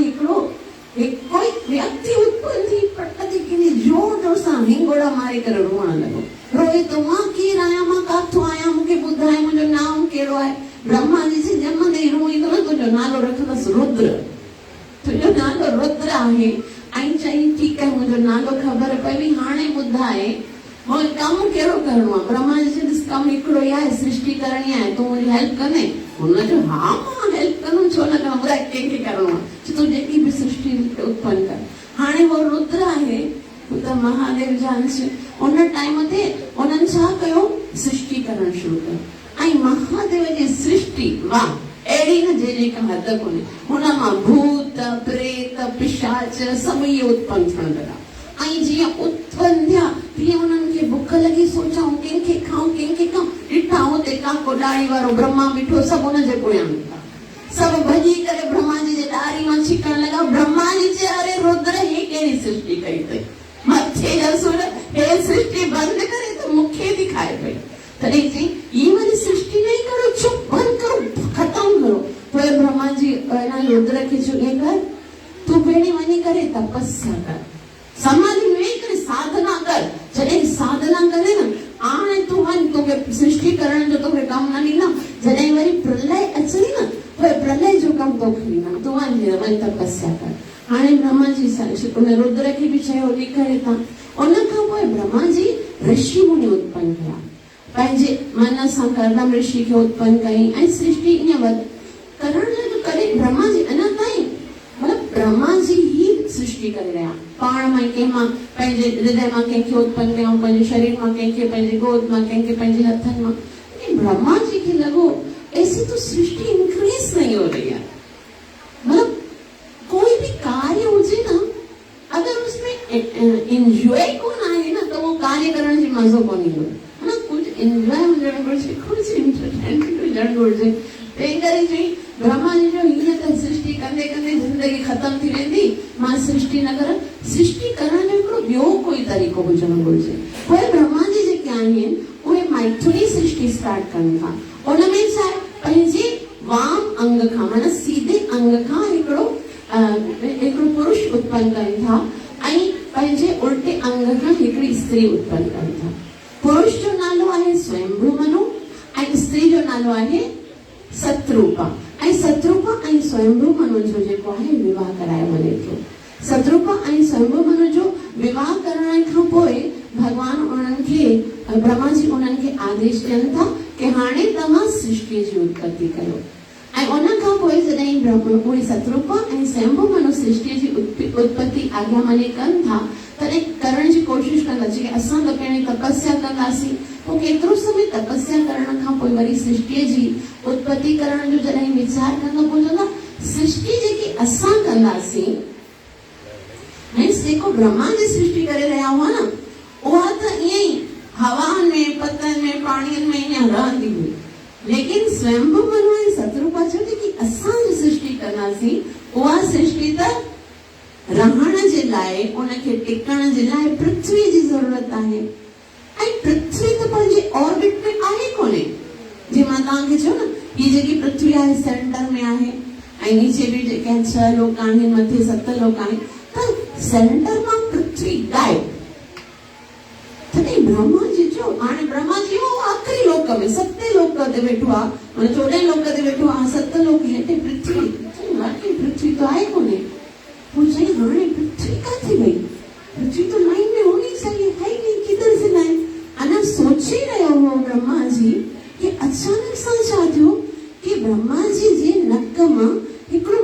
कोई व्यक्ति उत्पन्न थी पट ते किनी जोर जोर सां हिंगोड़ा मारे करे रोअण लॻो। रोए त मां केरु आहियां, मां काथो आहियां, मूंखे ॿुधाए मुंहिंजो नाम कहिड़ो आहे। ब्रह्मा जी से ॼमंदे ई रोई थो, तुंहिंजो नालो रखंदसि रुद्र, तुंहिंजो नालो रुद्र आहे। ऐं चई ठीकु आहे, मुंहिंजो नालो ख़बर पई, हाणे ॿुधाए मूंखे कमु कहिड़ो करिणो आहे। ब्रह्मा जी चई कमु हिकिड़ो ई आहे, सृष्टि करणी आहे, तूं मुंहिंजी हेल्प कंदे? हुनजो हा मां हेल्प कंदुमि, छो न कंदुमि, ॿुधाए कंहिंखे करिणो आहे। तूं जेकी बि सृष्टि उत्पन्न कर। हाणे उहो रुद्र आहे त महादेव जा अंश। उन टाइम ते उन्हनि छा कयो, सृष्टि करणु शुरू कयो। ऐं महादेव जी सृष्टि वाह अहिड़ी न जंहिंजी का हद कोन्हे। हुन मां भूत, प्रेत, पिशाच सभु इहे उत्पन्न थियण लॻा। ऐं जीअं उत्पन्न थिया तीअं उन्हनि खे बुख लॻी, सोचाऊं कंहिंखे खाऊं, कंहिंखे खाऊं। ॾिठा हुते काको ॾाढ़ी वारो ब्रह्मा बीठो, सभु हुनजे पोयां बीठा। सब भॼी करे ब्रह्मा जी जे ॾारी मां छिकण लॻा। ब्रह्मा जी चयो अरे रुद्र हे कहिड़ी सृष्टि कई अथई, मथे जा सुर हे सृष्टि बंद करे त मूंखे थी खाए पई। तॾहिं चई ये वारी सृष्टि नहीं करो, चुप बंद करो, खत्म करो। पोइ ब्रह्मा जी रुद्र खे चयो ईअं कर, तूं पहिरीं वञी करे तपस्या कर, समाधि में वेही करे साधना कर। जॾहिं साधना करे न हाणे तूं वञ, तोखे सृष्टि करण जो तोखे कमु न ॾींदा। जॾहिं वरी प्रलय अचई न पोइ प्रलय जो कमु तोखे ॾींदा, तूं वञ तपस्या कर। हाणे ब्रह्मा जी उन रुद्र खे बि चयो हली करे था। उन खां पोइ ब्रह्मा जी ऋषि मुनि उत्पन्न कया, पंहिंजे मन सां कर्दम ऋषि खे उत्पन्न कई ऐं सृष्टि ईअं करण जो करे ब्रह्मा जी अञा ताईं मतिलबु ब्रह्मा जी ही सृष्टि करे रहिया। पाण मां कंहिंमां पंहिंजे हृदय मां कंहिंखे उत्पन्न कयूं, पंहिंजे शरीर मां कंहिंखे, पंहिंजे गोद मां कंहिंखे, पंहिंजे हथनि मां। ब्रह्मा जी खे लॻो ऐसी तो सृष्टि इंक्रीज नहीं हो रही है। मतलब कोई भी कार्य हुजे ना, अगर उसमें एंजॉय कोन आहे ना तो वो कार्य करण जी मज़ो कोन ईंदो है ना। कुछ एंजॉय हुजणु घुरिजे, कुछ एंटरटेनमेंट हुजणु घुरिजे। तंहिं करे चई ब्रह्मा जी जो हीअं त सृष्टि कंदे कंदे ज़िंदगी ख़तम थी वेंदी, मां सृष्टि न कर। सृष्टि करण जो हिकिड़ो ॿियो कोई तरीक़ो हुजणु घुरिजे। पोइ ब्रह्मा जी जेके आहिनि उहे मैथुनी सृष्टि स्टार्ट कनि था। उनमें छा आहे, पंहिंजे वाम अंग खां माना सीधे अंग खां हिकिड़ो पुरुष उत्पन्न कनि था ऐं पंहिंजे उल्टे अंग खां हिकिड़ी स्त्री उत्पन्न कनि था। पुरुष जो नालो आहे स्वयंभू मनु ऐं स्त्री जो नालो आहे सतरूपा। ऐं सतरूपा ऐं स्वयंभू मनु जो जेको आहे विवाह करायो वञे थो। सतरूपा ऐं स्वयंभू मनु जो विवाह करण खां पोइ भगवान उन्हनि खे ब्रह्मा जी उन्हनि खे आदेश ॾियनि था कि हाणे तव्हां सृष्टि जी उत्पत्ति कयो। ऐं उन खां पोइ जॾहिं उहे सतरूपा ऐं स्वयंभू मनु सृष्टि जी उत्पत्ति आज्ञा मञे कनि था, तॾहिं करण जी कोशिशि कंदा कि असां त पहिरीं तपस्या कंदासीं। पोइ केतिरो समय तपस्या करण खां पोइ वरी सृष्टिअ जी उत्पत्ति करण जो जॾहिं वीचार कंदा, पोइ चवंदा सृष्टि जेकी असां कंदासीं ऐं जेको ब्रह्मा जी सृष्टि करे रहिया हुआ न, उहा त ईअं ई हवा में, पतनि में, पाणीअ में ईअं रहंदी हुई। लेकिन स्वयंभू मनु ऐं सतरूपा चयो कि असां जो सृष्टि कंदासीं, उहा सृष्टि त रहण जे लाइ, उनखे टिकण जे लाइ पृथ्वी जी ज़रूरत आहे। ऐं पृथ्वी त पंहिंजे ऑर्बिट में आहे कोन्हे। जीअं मां तव्हांखे चयो न, हीअ जेकी पृथ्वी आहे सेंटर में आहे ऐं नीचे बि जेके 6 लोक आहिनि, मथे 7 लोक आहिनि, त सेंटर मां पृथ्वी गायब। तॾहिं ब्रह्मा जी चयो, हाणे ब्रह्मा जी हो आख़िरी लोक में 7 लोक ते वेठो आहे, माना 14 लोक ते वेठो आहे, 7 लोक हेठि पृथ्वी। वाकई पृथ्वी तो आहे कोन्हे। पोइ चई हाणे पृथ्वी किथे वई? पृथ्वी तो लाइन में होनी चाहिए, है ही नहीं, किधर से लाइन? अञा सोचे रहियो हो ब्रह्मा जी कि अचानक सां छा थियो कि ब्रह्मा जी जे नक मां हिकिड़ो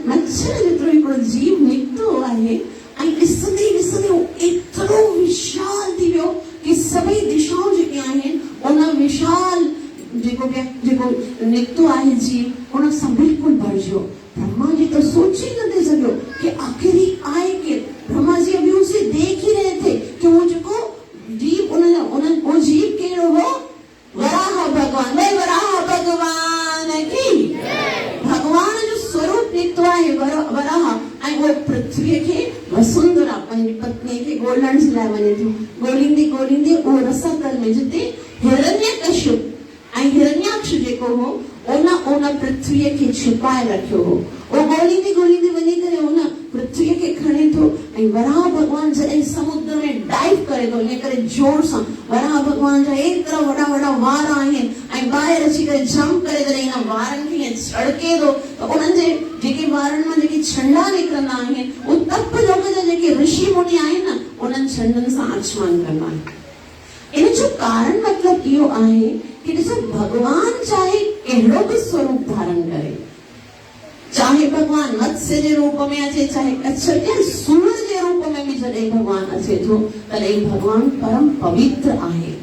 मच्छर जेतिरो हिकिड़ो जीव निकितो आहे ऐं ॾिसंदे ॾिसंदे एतिरो विशाल थी वियो कि सभई दिशाऊं जेके आहिनि उन विशाल जेको निकितो आहे जीव उन सां बिल्कुलु भरिजियो। ब्रह्मा जी तो सोच ही न थे सको कि आखिर ही आए के। ब्रह्मा जी अभी उसे देख ही रहे थे कि वो जो जीव वो जीव के हो वराह भगवान। भाई वराह भगवान की भगवान जो स्वरूप निकतो है वराह ऐं वो पृथ्वी के वसुंधरा पंहिंजी पत्नी के ॻोल्हण जे लाइ वञे थो। ॻोल्हींदे उहो रसातल में जिते हिरण्यकश्यप ऐं हिरण्याक्ष जेको हो उन पृथ्वीअ खे छिपाए रखियो हो। वो ॻोल्हींदे वञी करे उन पृथ्वीअ खे खणे थो ऐं वराह भगवान जॾहिं समुद्र में डाइव करे थो, इन करे जोर सां वराह भगवान जा एतिरा वॾा वॾा वार आहिनि ऐं ॿाहिरि अची करे जंप करे जॾहिं इन वारनि खे छड़के थो त उन्हनि जे जेके वारनि मां जेके छंडा निकिरंदा आहिनि उहे तप लोक जा जेके ऋषि मुनि आहिनि न उन्हनि छंडनि सां आचमान कंदा आहिनि। इन जो कारण मतलब इहो आहे कि ॾिसो भगवान चाहे कहिड़ो बि स्वरूप धारण करे, चाहे भगवान मत्स्य जे रूप में अचे, चाहे कच्छप या सूर जे रूप में भी जॾहिं भगवान अचे थो तॾहिं भगवान परम पवित्र आहे।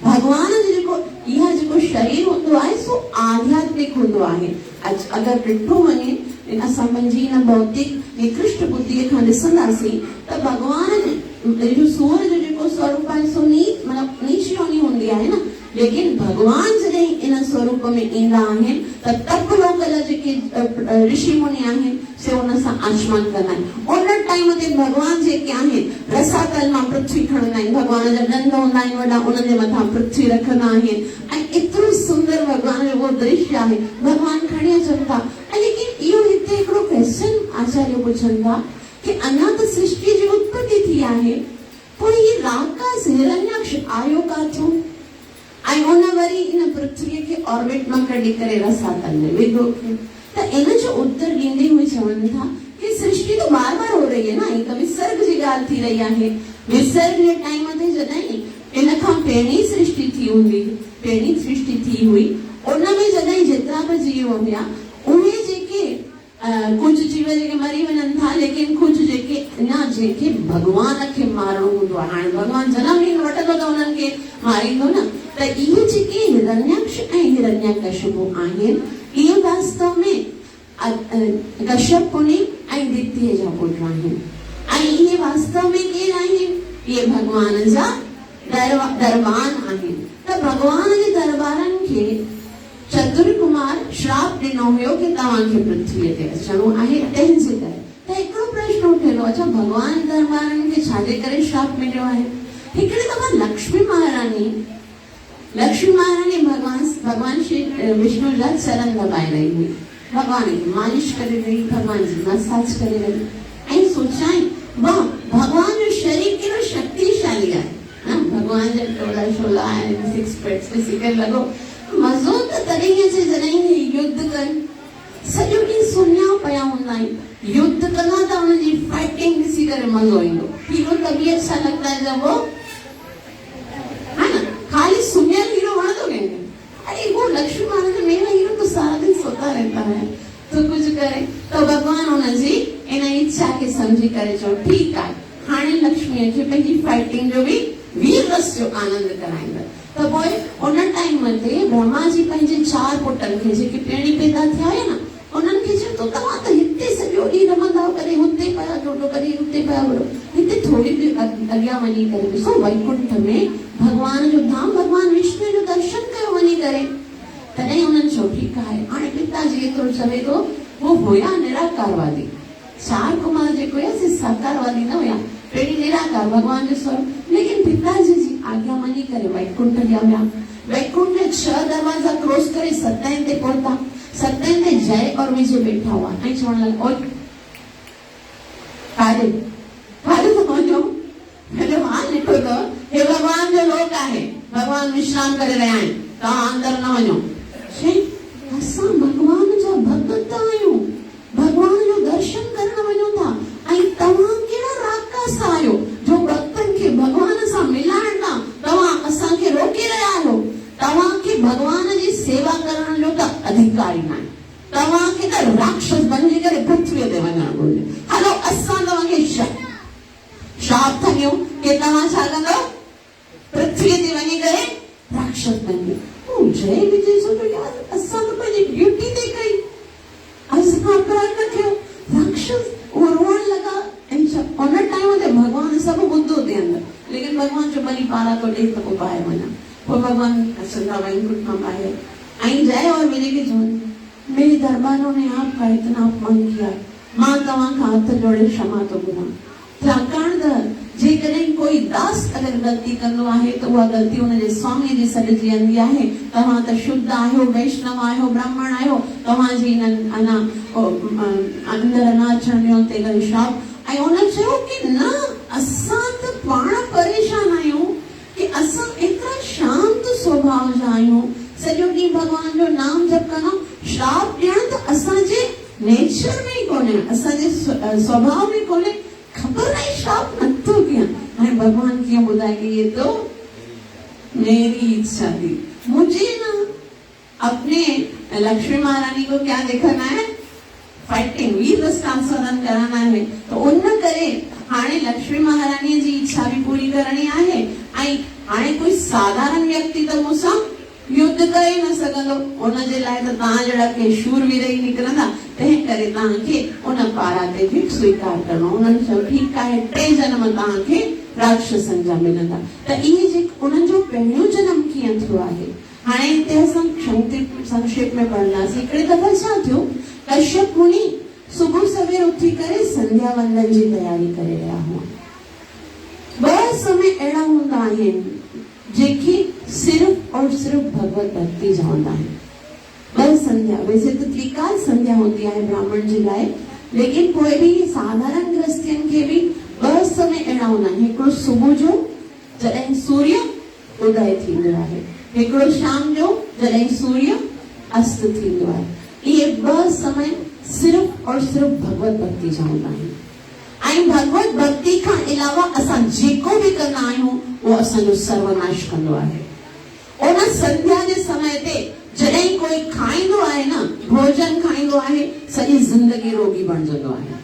भगवान जो जेको शरीर हूंदो आहे सो आध्यात्मिक हूंदो आहे। अगरि ॾिठो वञे असां पंहिंजी हिन भौतिक निकृष्ट बुद्धीअ खां ॾिसंदासीं त भगवान जो सूर जो जेको स्वरूप आहे सो नीच योनि हूंदी आहे न। लेकिन भगवान जॾहिं इन स्वरूप में ईंदा आहिनि त तप लोकल जेके ऋषि मुनि आहिनि से उन सां आचमन कंदा आहिनि। उन टाइम ते भगवान जेके आहिनि रसातल मां पृथ्वी खणंदा आहिनि, भगवान जा ॾंद हूंदा आहिनि वॾा, उन्हनि जे मथां पृथ्वी रखंदा आहिनि ऐं एतिरो सुंदर भगवान जो उहो दृश्य आहे। भगवान खणी अचनि था लेकिन इहो हिते हिकिड़ो क्वेश्चन आचार्य पुछनि था कि अञा त सृष्टि जी उत्पत्ति थी आहे, पोइ ही राकास हिरण्याक्ष आयो काथो ऐं उन वरी इन पृथ्वीअ खे ऑर्बिट मां कढी करे रसातल में विधो कयो। त इन जो उत्तर ॾींदे हुए चवनि था कि सृष्टि तो बार बार हो रही है ना, हिकु विसर्ग जी ॻाल्हि थी रही आहे। विसर्ग जे टाइम ते जॾहिं इन खां पहिरीं सृष्टि थी हूंदी, पहिरीं सृष्टि थी हुई, उन में जॾहिं जेतिरा बि जीव हुया उहे जेके कुझु जीव जेके मरी वञनि था, लेकिन कुझु जेके अञा जेके भगवान खे मारणो हूंदो आहे, हाणे भगवान जनम ॾींहुं वठंदो त उन्हनि खे मारींदो न, त इहे जेके हिरण्याक्ष ऐं हिरण्यकशिपु आहिनि इहे वास्तव में कश्यप मुनि ऐं दितीअ जा पुट आहिनि ऐं इहे वास्तव में केरु आहिनि? इहे भगवान जा दरबान आहिनि। त भगवान जे दरबारनि खे चतुर कुमार श्राप ॾिनो हुयो कि तव्हांखे पृथ्वीअ ते अचणो आहे, तंहिंजे करे। त हिकिड़ो प्रश्न उथियो, अच्छा भगवान दरबारनि खे छाजे करे श्राप मिलियो आहे? हिकिड़ी दफ़ा लक्ष्मी महारानी भगवान श्री विष्णु जा चरण दबाए रही हुई, भगवान की मालिश करे रही, भगवान जी मसाज करे रही ऐं सोचाई वाह भगवान जो शरीर केॾो शक्तिशाली आहे, भगवान जा टोला शोला आहिनि, सिक्स पैक्स ॾिसी करे लॻो मज़ो त तॾहिं अचे जॾहिं हे युद्ध कनि, सॼो ॾींहुं सुम्हिया पिया हूंदा आहिनि, युद्ध कंदा त हुनजी फाइटिंग ॾिसी करे मज़ो ईंदो। हीरो तभी अच्छा लगता है जब वो है ना, खाली सुम्हियल हीरो वणंदो कंहिंखे, अरे वो लक्ष्मी महाराज मेरा हीरो तो सारा दिन सोता रहता है तो कुछ करे, तो भगवान हुनजी इन इच्छा खे सम्झी करे चयो ठीकु आहे, हाणे लक्ष्मीअ खे पंहिंजी फाइटिंग जो बि वीर रस जो आनंद कराईंदा। त पोइ उन टाइम ते ब्रह्मा जी पंहिंजे 4 पुटनि खे जेके पहिरीं पैदा थिया हुया न, उन्हनि खे चयो तव्हां त हिते सॼो ॾींहुं रमंदा, कॾहिं हुते पिया डोडो, कॾहिं हुते पिया वड़ो, हिते थोरी बि अॻियां वञी करे ॾिसो वैकुंठ में भगवान जो धाम, भगवान विष्णु जो दर्शन कयो वञी करे। तॾहिं उन्हनि चयो ठीकु आहे, हाणे पिताजी एतिरो चवे थो, वो हुया निराकारवादी, 4 कुमार जेको हुया से साकारवादी न हुया, पहिरीं निराकार भगवान जो स्वरूप, लेकिन पिताजी जी आज्ञा मञी करे वैकुंठ विया हुया। वैकुंठ में 6 दरवाजा क्रॉस करे 7 ते पहुता, 7 ते जय और विजय बैठा हुआ ऐं चवण लॻा ओए काॾे तो वञो, हेॾो हाल ॾिठो त हे भगवान जो लोक आहे, भगवान विश्राम करे रहिया आहिनि, तव्हां अंदर न वञो। असां भगवान जा भक्त आहियूं, भगवान जो दर्शन करण वञूं था ऐं तव्हां कहिड़ा राकास आहियो जो भक्तनि खे भगवान सां मिलाइण था, तव्हां असांखे रोके रहिया आहियो, तव्हांखे भगवान जी सेवा करण जो त अधिकारी न आहे, तव्हांखे त राक्षस बणिजी करे पृथ्वीअ ते वञणु घुरिजे। हलो असां तव्हांखे श्राप था ॾियूं कि तव्हां छा कंदव, पृथ्वीअ ते वञी करे राक्षस बणिजो। जय विजय सोचो यार असां त पंहिंजी ड्यूटी ते कई, असां अपराध न कयो, राक्षस वो रोअण लॻा ऐं उन टाइम ते भगवान सभु ॿुधो ते अंदर, लेकिन भगवान जो भली पारा तो ॾेई त पोइ ॿाहिरि वञा, पोइ भगवान अचंदा वैकुंठ खां ॿाहिरि ऐं जय और विजय खे चवनि मेरे दरबारों ने आपका इतना अपमान किया, मां तव्हां खां हथ जोड़े क्षमा थो घुरां, छाकाणि त जेकॾहिं कोई दास अगरि ग़लती कंदो आहे त उहा ग़लती हुनजे स्वामी जी सॾिजी वेंदी आहे। तव्हां त शुद्ध आहियो, वैष्णव आहियो, ब्राह्मण आहियो, तव्हांजी अञा अंदरि न अचण ॾियो ते करे श्राप। ऐं हुन चयो कि न असां त पाण परेशान आहियूं कि असां एतिरा शांत स्वभाव जा आहियूं, सॼो ॾींहुं भगवान जो नाम जप कंदा, श्राप ॾियण त असांजे नेचर में ई कोन्हे, असांजे स्वभाव में कोन्हे, खबर नहीं श्राप नथो किया। हाणे भगवान कीअं ॿुधाए कि ये तो मेरी इच्छा थी, मुझे ना अपने लक्ष्मी महारानी को क्या दिखाना है, फाइटिंग वीर रस का आस्वादन कराना है। तो उन करे हाणे लक्ष्मी महारानी जी इच्छा भी पूरी करणी आहे ऐं हाणे कोई साधारण व्यक्ति तो मूंसां युद्ध करे न सघंदो, उनजे लाइ त तव्हां जहिड़ा के शूरवीर ई निकिरंदा, तंहिं करे तव्हांखे उन पारा ते बि स्वीकार करणो। उन्हनि चयो ठीकु आहे, 3 जन्म तव्हांखे राक्षसनि जा मिलंदा। त इहे जेके उन्हनि जो पहिरियों जन्म कीअं थियो आहे, हाणे हिते असां संक्षेप में पढ़ंदासीं। हिकिड़ी दफ़ा छा थियो, कश्यप मुनि सुबुह सवेर उथी करे संध्या वंदन जी तयारी करे रहिया हुआ। ॿ समय अहिड़ा हूंदा आहिनि जेके सिर्फ़ और सिर्फ़ भगवत भक्ति जा हूंदा आहिनि। ॿ संध्या, वैसे तो त्रिकाल संध्या होती है ब्राह्मण जी लाइ, लेकिन कोई भी साधारण गृहस्थियन के भी ॿ समय अहिड़ा हूंदा आहिनि। हिकिड़ो सुबुह जो जॾहिं सूर्य उदय थींदो आहे, हिकिड़ो शाम जो जॾहिं सूर्य अस्त थींदो आहे। इहे ॿ समय सिर्फ़ और सिर्फ़ भगवत भक्ति जा हूंदा आहिनि। ऐं भगवत भक्ति खां अलावा असां जेको बि कंदा आहियूं उहो असांजो सर्वनाश कंदो आहे। उन संध्या जे समय ते जॾहिं कोई खाईंदो आहे न, भोजन खाईंदो आहे, सॼी ज़िंदगी रोगी बणजंदो आहे।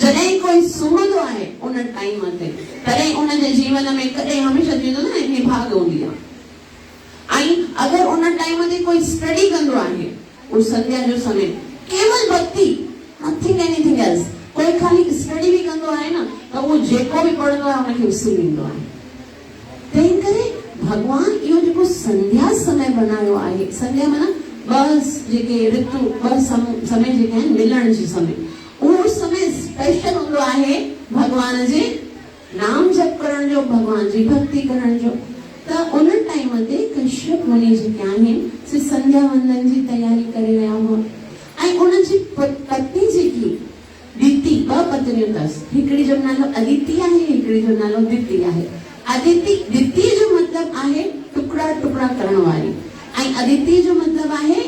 जॾहिं कोई सुम्हंदो आहे उन टाइम ते, तॾहिं उन जे जीवन में कॾहिं हमेशह थींदो न इहे भाग हूंदी आहे। ऐं अगरि उन टाइम ते कोई स्टडी कंदो आहे, उहो संध्या जो समय केवल भक्ति, नथिंग एनीथिंग एल्स, कोई खाली स्टडी भी कंदो आहे न त उहो जेको भी पढ़ंदो आहे उनखे विसरी वेंदो आहे। तंहिं करे भगवान इहो जेको संध्या समय बनायो आहे, संध्या माना बस जेके ऋतु बस समय जेके आहिनि मिलण जी समय, उहो समय स्पेशल हूंदो आहे भगवान जे नाम जप करण जो, भगवान जी भक्ति करण जो। त उन टाइम ते कश्यप मुनि जेके आहिनि से संध्या वंदन जी तयारी करे रहिया हुआ। ऐं उनजी पत्नी जेकी दीति, ॿ पत्नियूं अथसि, हिकिड़ी जो नालो अदिति आहे, हिकिड़ी जो नालो दीति आहे। दीति जो मतलब आहे टुकड़ा टुकड़ा करण वारी, ऐं अदिति जो मतलब आहे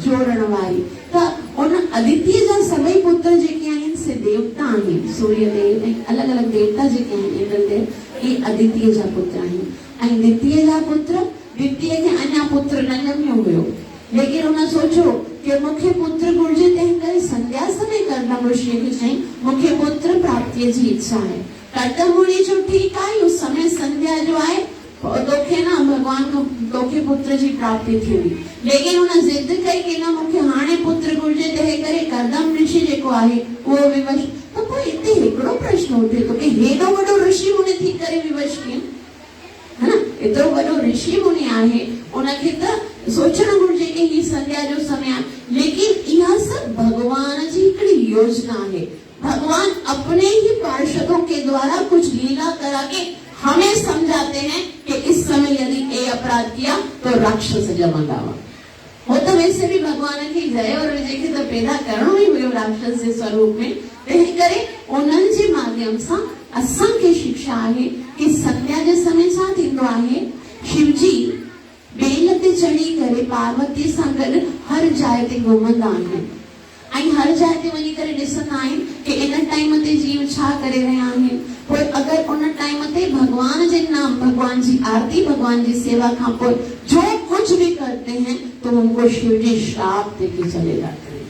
जोड़ण वारी। त उन अदिति जा सभई पुत्र जेके आहिनि से देवता आहिनि, सूर्य देव ऐं अलॻि अलॻि देवता जेके आहिनि इंद्र देव, इहे अदिति जा पुत्र आहिनि। ऐं दीति जा पुत्र, दीति खे अञा पुत्र न ॼमियो हुयो, लेकिन उन सोचो कि मूंखे पुत्र घुर्जे, तंहिं करे संध्या समय कर्दम ऋषिअ खे चई मूंखे पुत्र प्राप्तिअ जी इच्छा आहे। कर्दम मुनि जो ठीकु आहे, इहो समय संध्या जो आहे, तोखे न भगवान खां तोखे पुत्र जी प्राप्ति थींदी, लेकिन उन जिद कई कि न मूंखे हाणे पुत्र घुर्जे, तंहिं करे कर्दम ऋषि जेको आहे उहो विवश। त पोइ हिते हिकिड़ो प्रश्न उठे थो कि हेॾो वॾो ऋषि मुनि थी करे विवश कीअं, है न? एतिरो वॾो ऋषि मुनि आहे, उनखे त सोचणु घुर्जे कि ही संध्या जो समय आहे, लेकिन इहा सब भगवान जी हिकिड़ी योजना है। भगवान अपने ही पार्षदों के द्वारा कुछ लीला करा के हमें समझाते हैं कि इस समय यदि ये अपराध किया तो राक्षस जमंदा हो। तो वैसे भी भगवान की जय और विजय के तो पैदा करणो ही हुयो राक्षस जे स्वरूप में। तंहिं करे उन्हनि जे माध्यम सां असांखे शिक्षा आहे कि संध्या जे समय छा थींदो आहे, शिवजी बेल ते चढ़ी करे पार्वती सां गॾु हर जाइ ते घुमंदा आहिनि ऐं हर जाइ ते वञी करे ॾिसंदा आहिनि कि इन टाइम ते जीव छा करे रहिया आहिनि। पोइ अगरि उन टाइम ते भगवान जे नाम, भगवान जी आरती, भगवान जी सेवा खां पोइ जो कुछ भी करते हैं तो उनको शिव जी श्राप देके चले जाते हैं।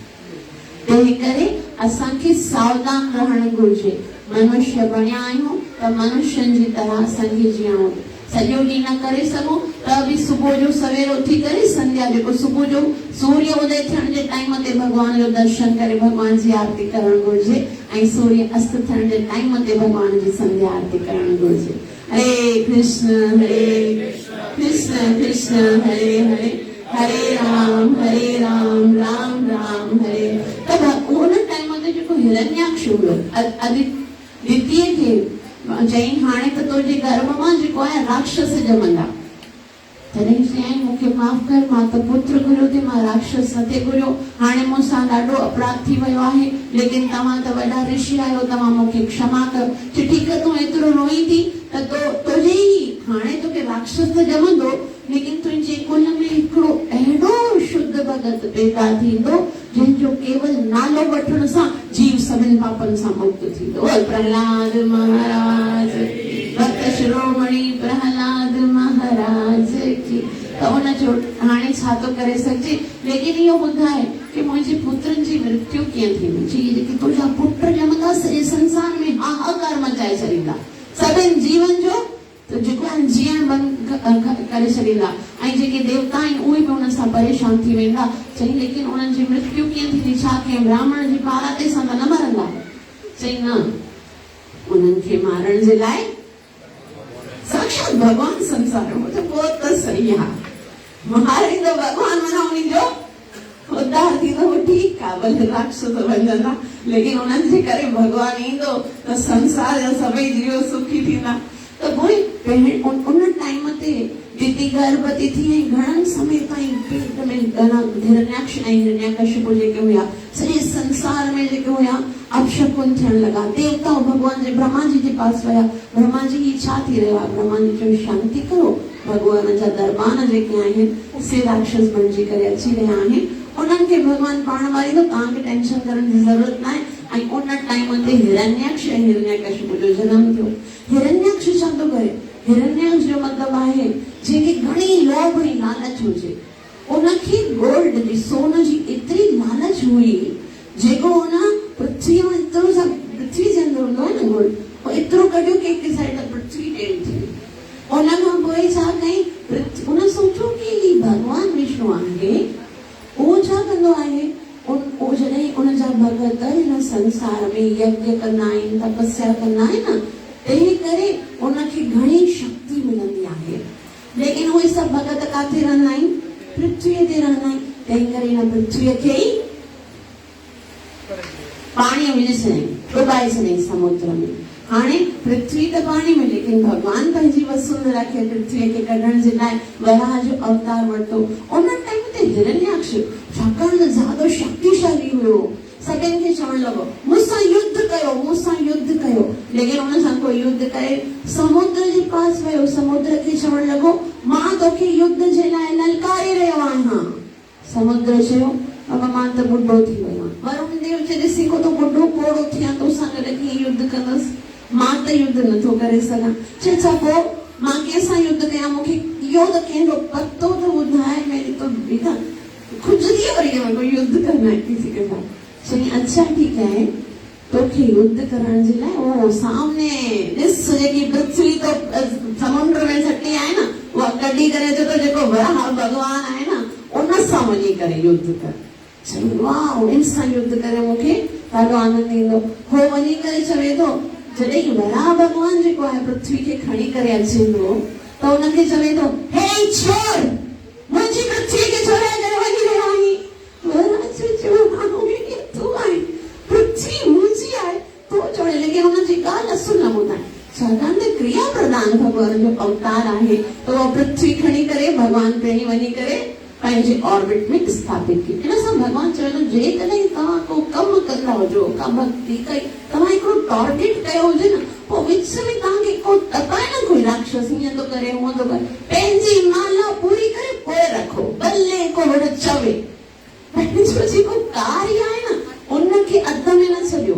तंहिं करे असांखे सावधान रहणु घुर्जे। मनुष्य बणिया आहियूं त मनुष्यनि जी तरह असांखे जीअणो, सॼो ॾींहुं न करे सघूं त बि सुबुह जो सवेर उथी करे संध्या जेको सुबुह जो सूर्य उदय थियण जे टाइम ते भगवान जो दर्शन करे भगवान जी आरती करणु घुर्जे ऐं सूर्य अस्त थियण जे टाइम ते भगवान जी संध्या आरती करणु घुर्जे। हरे कृष्ण कृष्ण हरे हरे, हरे राम राम राम हरे। त उन टाइम ते जेको हिरण्याक्ष हुयो अदिति खे चई हाणे त तुंहिंजे गर्भ मां जेको आहे राक्षस ॼमंदा। तॾहिं चयईं मूंखे माफ़ कर, मां त पुत्र घुरियो थी, मां राक्षस न थे घुरियो। हाणे मूंसां ॾाढो अपराध थी वियो आहे, लेकिन तव्हां त वॾा ऋषि आहियो, तव्हां मूंखे क्षमा कयो। ठीकु आहे, तूं एतिरो रोई थी त तुंहिंजे ई हाणे तोखे राक्षस त ॼमंदो, लेकिन तुंहिंजे कुल में हिकिड़ो अहिड़ो शुद्ध भगत पैदा थींदो जंहिंजो केवल नालो वठण सां जीव सभिनि पापनि सां मुक्त थींदो। प्रहलाद महाराज, भक्त शिरोमणि प्रहलाद महाराज की। त उनजो हाणे छा थो करे सघिजे, लेकिन इहो ॿुधाए कि मुंहिंजे पुत्रनि जी मृत्यु कीअं थींदी। चई जेके तुंहिंजा पुट ॼमंदा सॼे संसार में हाहाकार मचाए छॾींदा, सभिनि जीवन जो तो जेको आहे जीअण बंदि करे छॾींदा ऐं जेके देवता आहिनि उहे बि उन्हनि सां परेशान थी वेंदा। चई लेकिन उन्हनि जी मृत्यु कीअं थींदी, छा कयईं ब्राह्मण जी पाराते सां त न मरंदा। चई न, उन्हनि खे मारण जे लाइ साक्षात भगवान संसार में, तो पोइ त सही आहे। मारे तो भगवान मनावनी जो उद्धार थी तो वो ठीक आहे, भले राक्षस वञंदा, लेकिन उन्हनि जे करे भगवान ईंदो त संसार जा सभई जीव सुखी थींदा। त पोइ उन टाइम ते जिते गर्भवती थी ऐं घणनि समय ताईं पेट में हिरण्याक्ष ऐं हिरण्यकशिपु जेके हुआ सॼे संसार में जेके हुआ अपशकुन थियण लॻा। देवताओं भगवान जे ब्रह्मा जी जे पास विया, ब्रह्मा जी ही छा थी रहियो आहे? ब्रह्मा जी चयो शांति करो, भगवान जा दरबान जेके आहिनि से राक्षस बणिजी करे अची रहिया आहिनि, उन्हनि खे भगवान पाण वारींदो, तव्हांखे टेंशन करण जी ज़रूरत न आहे। ऐं उन टाइम ते हिरण्याक्ष ऐं हिरण्यकशिपु जो जनम थियो। हिरण्याक्ष छा थो करे? हिरण्याक्ष जो मतिलबु आहे जंहिंखे घणी लोभ ऐं लालच हुजे, उनखे गोल्ड जी सोन जी एतिरी लालच हुई जेको उन पृथ्वी में एतिरो सा पृथ्वी जे अंदरि हूंदो आहे न गोल्ड, उहो एतिरो कढियो कि हिकु साइड पृथ्वी टेढ़ी थी वई। उन खां पोइ छा कई? उन सोचो कि ही भगवान विष्णु आहे, उहो छा कंदो आहे? उहो जॾहिं उन जा भगत हिन संसार में यज्ञ कंदा आहिनि, तपस्या कंदा आहिनि न, तंहिं करे उनखे घणी शक्ति मिलंदी आहे। लेकिन उहे सभु भगत किथे रहंदा आहिनि? पृथ्वीअ ते रहंदा आहिनि। तंहिं करे हिन पृथ्वीअ खे ई पाणी विझी छॾियईं, डुबाए छॾियईं समुद्र में। हाणे पृथ्वी त पाणी में, लेकिन भगवान पंहिंजी वसुंधरा खे पृथ्वीअ खे कढण जे लाइ वराह जो अवतार वरितो। उन टाइम ते हिरण्याक्ष छाकाणि त ज़्यादा शक्तिशाली हुयो, सभिनि खे चवण लॻो मूंसां युद्ध कयो, मूंसां युद्ध कयो। लेकिन उन सां कोई युद्ध करे समुद्र जे पास वियो, समुद्र खे चवण लॻो मां तोखे युद्ध जे लाइ ललकारे रहियो आहियां। समुद्र चयो बाबा मां त ॿुढो थी वियो आहियां। वरुण देव चए ॾिसी को तो ॿुढो कोड़ो थियां, तोसां गॾु कीअं युद्ध कंदसि? मां त युद्ध नथो करे सघां। चए छा पोइ मां कंहिंसां युद्ध कयां? मूंखे इहो त कंहिंजो पतो त ॿुधाए, मेरी तो बेटा खुजली हो रही है, मेरे को युद्ध करना है किसी के साथ। चई अच्छा ठीक है, तोखे युद्ध करण जे लाइ वो सामने ॾिस जेकी पृथ्वी तो समुद्र में सटी आहे न, उहा कढी करे जो जेको वराह भगवान आहे न, उन सां वञी करे युद्ध कर। चई वाह, इन सां युद्ध करे मूंखे ॾाढो आनंद ईंदो। हो वञी करे चवे थो, जॾहिं वराह भगवान जेको आहे पृथ्वी खे खणी करे अचे थो त उनखे चवे थो हे छोड़, मुंहिंजी पृथ्वी खे छोड़ाए करे वञी रहियो आहीं। वराह चयो माण्हू तूं आहे, पृथ्वी मुंहिंजी आहे, तूं छोड़े। लेकिन हुनजी ॻाल्हि असुल न ॿुधाए, छाकाणि त क्रिया प्रदान भगवान जो अवतार आहे। त उहो पृथ्वी खणी करे भगवान पहिरीं वञी करे पंहिंजे ऑर्बिट में स्थापित की। इन सां भगवान चयो त जेकॾहिं तव्हां को कमु कंदा हुजो, का भक्ति कई, तव्हां हिकिड़ो टारगेट कयो हुजे न, पोइ विच में तव्हांखे को तपाए न कोई राक्षस हीअं थो करे हूअं थो करे, पंहिंजी माला पूरी करे पोइ रखो, भले को वॾो चवे। पंहिंजो जेको कार्य आहे न उनखे अध में न छॾियो,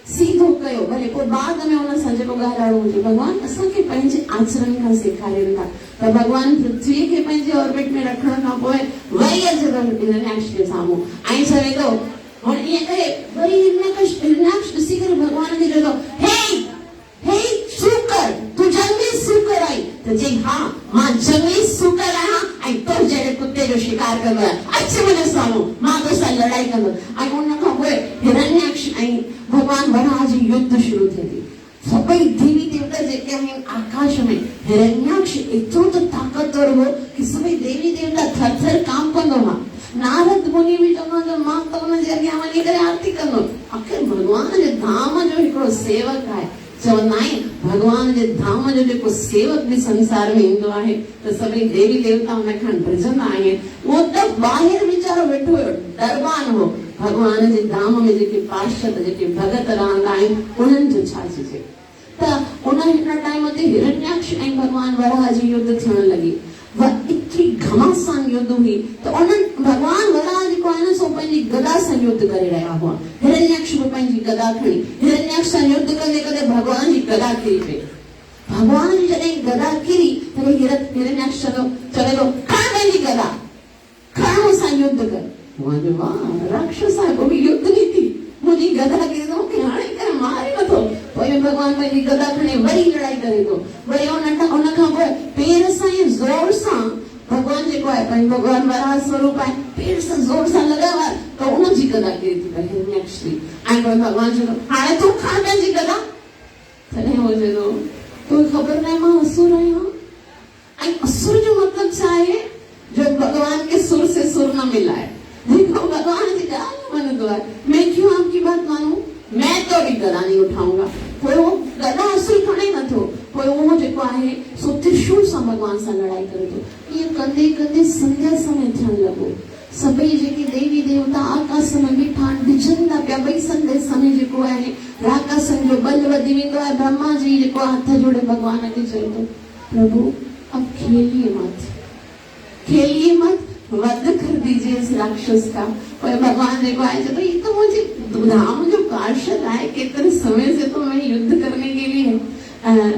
सीधो कयो, भले पोइ बाद में उन सां जेको ॻाल्हाइणो हुजे। भगवान असांखे पंहिंजे आचरण खां सेखारिनि था त भगवान पृथ्वीअ खे पंहिंजे ऑर्बिट में रखण खां पोइ वरी अचे थो हिरण्याक्ष जे साम्हूं ऐं चवे थो, हाणे ईअं करे वरी हिरण्याक्ष ॾिसी करे भगवान खे चवे थो हे सूकर, तूं जंगली सूकर आई? त चई हा मां जंगली सूकर आहियां ऐं तो जहिड़े कुते जो शिकार कंदो आहे, अच मुंहिंजे साम्हूं, मां तोसां लड़ाई कंदो। ऐं उन खां पोइ हिरण्याक्ष ऐं भगवान वराह जी युद्ध शुरू थिए थी। सभई देवी देवता जेके आहिनि आकाश में, हिरण्याक्ष एतिरो त ताक़तवर हो कि सभई देवी देवता थर थर काम कंदो हुआ। नारद मुनि बि चवंदो त मां त हुनजे अॻियां वञी करे आरती कंदो। आख़िर भगवान जे धाम जो हिकिड़ो सेवक आहे, चवंदा आहिनि भगवान जे धाम जो जेको सेवक बि संसार में ईंदो आहे त सभई देवी देवता हुन खां ड्रिजंदा आहिनि। उहो त ॿाहिरि वीचारो वेठो हुयो, दरबान हो। भगवान जे धाम में जेके पार्षद जेके भगत रहंदा आहिनि उन्हनि जो छा चइजे? त उन हिन टाइम ते हिरण्याक्ष ऐं भगवान वराह जी युद्ध थियण लॻी। एतिरी घमासान युद्ध हुई त उन्हनि भगवान वराह जेको आहे न सो पंहिंजी गदा सां युद्ध करे रहिया हुआ। हिरण्याक्ष बि पंहिंजी गदा खणी हिरण्याक्ष सां युद्ध कंदे कंदे भगवान जी गदा किरी पई। भगवान जी जॾहिं गदा किरी तॾहिं हिरण्याक्ष चवे थो खण पंहिंजी गदा, खण मूंसां युद्ध कर। वाह राक्षस आहे, पोइ युद्ध नीति मुंहिंजी गदा किरी थो, मूंखे हाणे करे मारे नथो। पोइ भगवान पंहिंजी गदा खणी वरी लड़ाई करे थो। वरी उन खां पोइ पेर सां ई ज़ोर सां भगवान जेको आहे पंहिंजो भगवान वराह स्वरूप आहे, पेर सां ज़ोर सां लॻायो आहे त उनजी गदा किरी थी पए हिरण्याक्ष जी। ऐं पोइ भगवान चयो हाणे तूं खण पंहिंजी गदा। तॾहिं हो चए थो तोखे ख़बर न आहे मां असुर आहियां। ऐं असुर जो मतिलबु छा आहे? जो भगवान के सुर से सुर न मिलाए। देखो भगवान जी ॻाल्हि मन दो है, मैं क्यों आपकी बात मानूं? मैं तो भी गदा नहीं उठाऊंगा। पोइ वो गदा असुर खणे नथो, पोइ उहो जेको आहे सो त्रिशूल सां भगवान सां लड़ाई करे थो। ईअं कंदे कंदे संध्या समय थियण लॻो। सभई जेके देवी देवता आकाश में बीठा ॾिजनि था पिया। भई संध्या समय जेको आहे राकासन जो बल वधी वेंदो आहे। ब्रह्मा जी जेको हथ जोड़े भगवान खे चए थो, प्रभु अब खेलिए मत, वध कर दीजिए इस राक्षस का। और भगवान देखो आए तो ये तो मुझे धाम जो पार्षद आए कितने समय से तो मैं युद्ध करने के लिए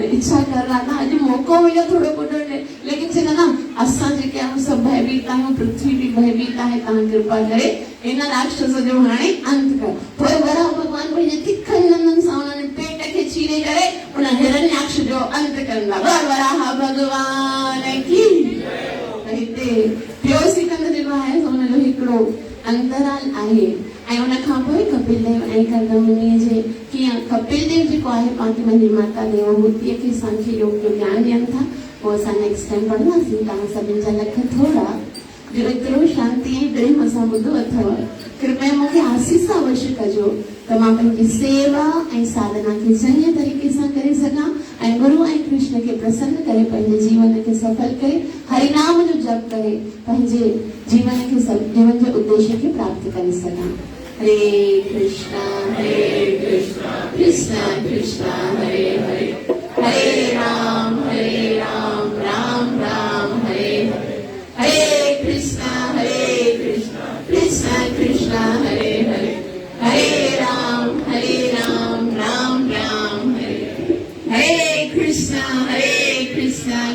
इच्छा कर रहा था। आज मौका मिला थोड़ो को लेकिन से ना असा जे के हम सब भयभीत आहियूं, पृथ्वी भी भयभीत आहे। तव्हां कृपा करे इन राक्षस जो हाणे अंत कर। पोइ वरा भगवान पंहिंजे तिखनि नंदन सां उन्हनि पेट खे चीरे करे उन हिरण्याक्ष जो अंत कंदा। वराह भगवान की हिते ॿियो सिकंद जेको आहे हुन जो हिकिड़ो अंतराल आहे। ऐं उन खां पोइ कपिल देव ऐं कर्दमुनीअ जे कीअं कपिल देव जेको आहे पांचमंजी माता देवहूतीअ खे सांख्य योग जो ज्ञान ॾियनि था। उहो असां नेक्स्ट टाइम पढ़ंदासीं। तव्हां सभिनि जा लख थोड़ा जो एतिरो शांति ऐं प्रेम सां ॿुधो अथव। कृपया मूंखे आसीस अवश्य कजो त मां पंहिंजी सेवा ऐं साधना खे सही तरीक़े सां करे सघां ऐं गुरु ऐं कृष्ण खे प्रसन्न करे पंहिंजे जीवन खे सफल करे हरिनाम जो जप करे पंहिंजे जीवन जे उद्देश्य खे प्राप्त करे सघां। हरे कृष्णा कृष्णा कृष्णा हरे हरे, हरे राम राम राम हरे हरे, हरे कृष्णा कृष्णा कृष्णा हरे हरे, हरे राम राम राम हरे हरे, हरे कृष्णा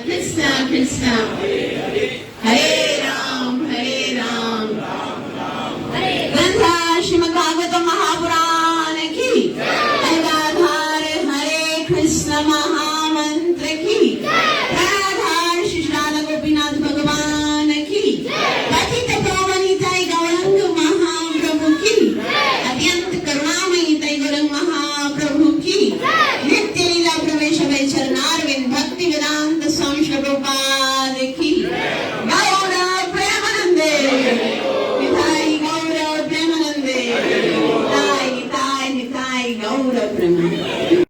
कृष्णा कृष्णा हरे हरे, हरे राम राम हरे। ग्रंथ श्रीमद् भागवत महापुराण की आधार हरे कृष्ण महामंत्र की आधार श्री श्रील गोपीनाथ भगवान की पतित पावनीताई गौरंग महाप्रभु की अत्यंत करुणामयी तय गौरंग महाप्रभु की नित्य लीला प्रवेश वैचरणारविंद भक्ति वेदांत स्वामी श्री प्रभुपाद की।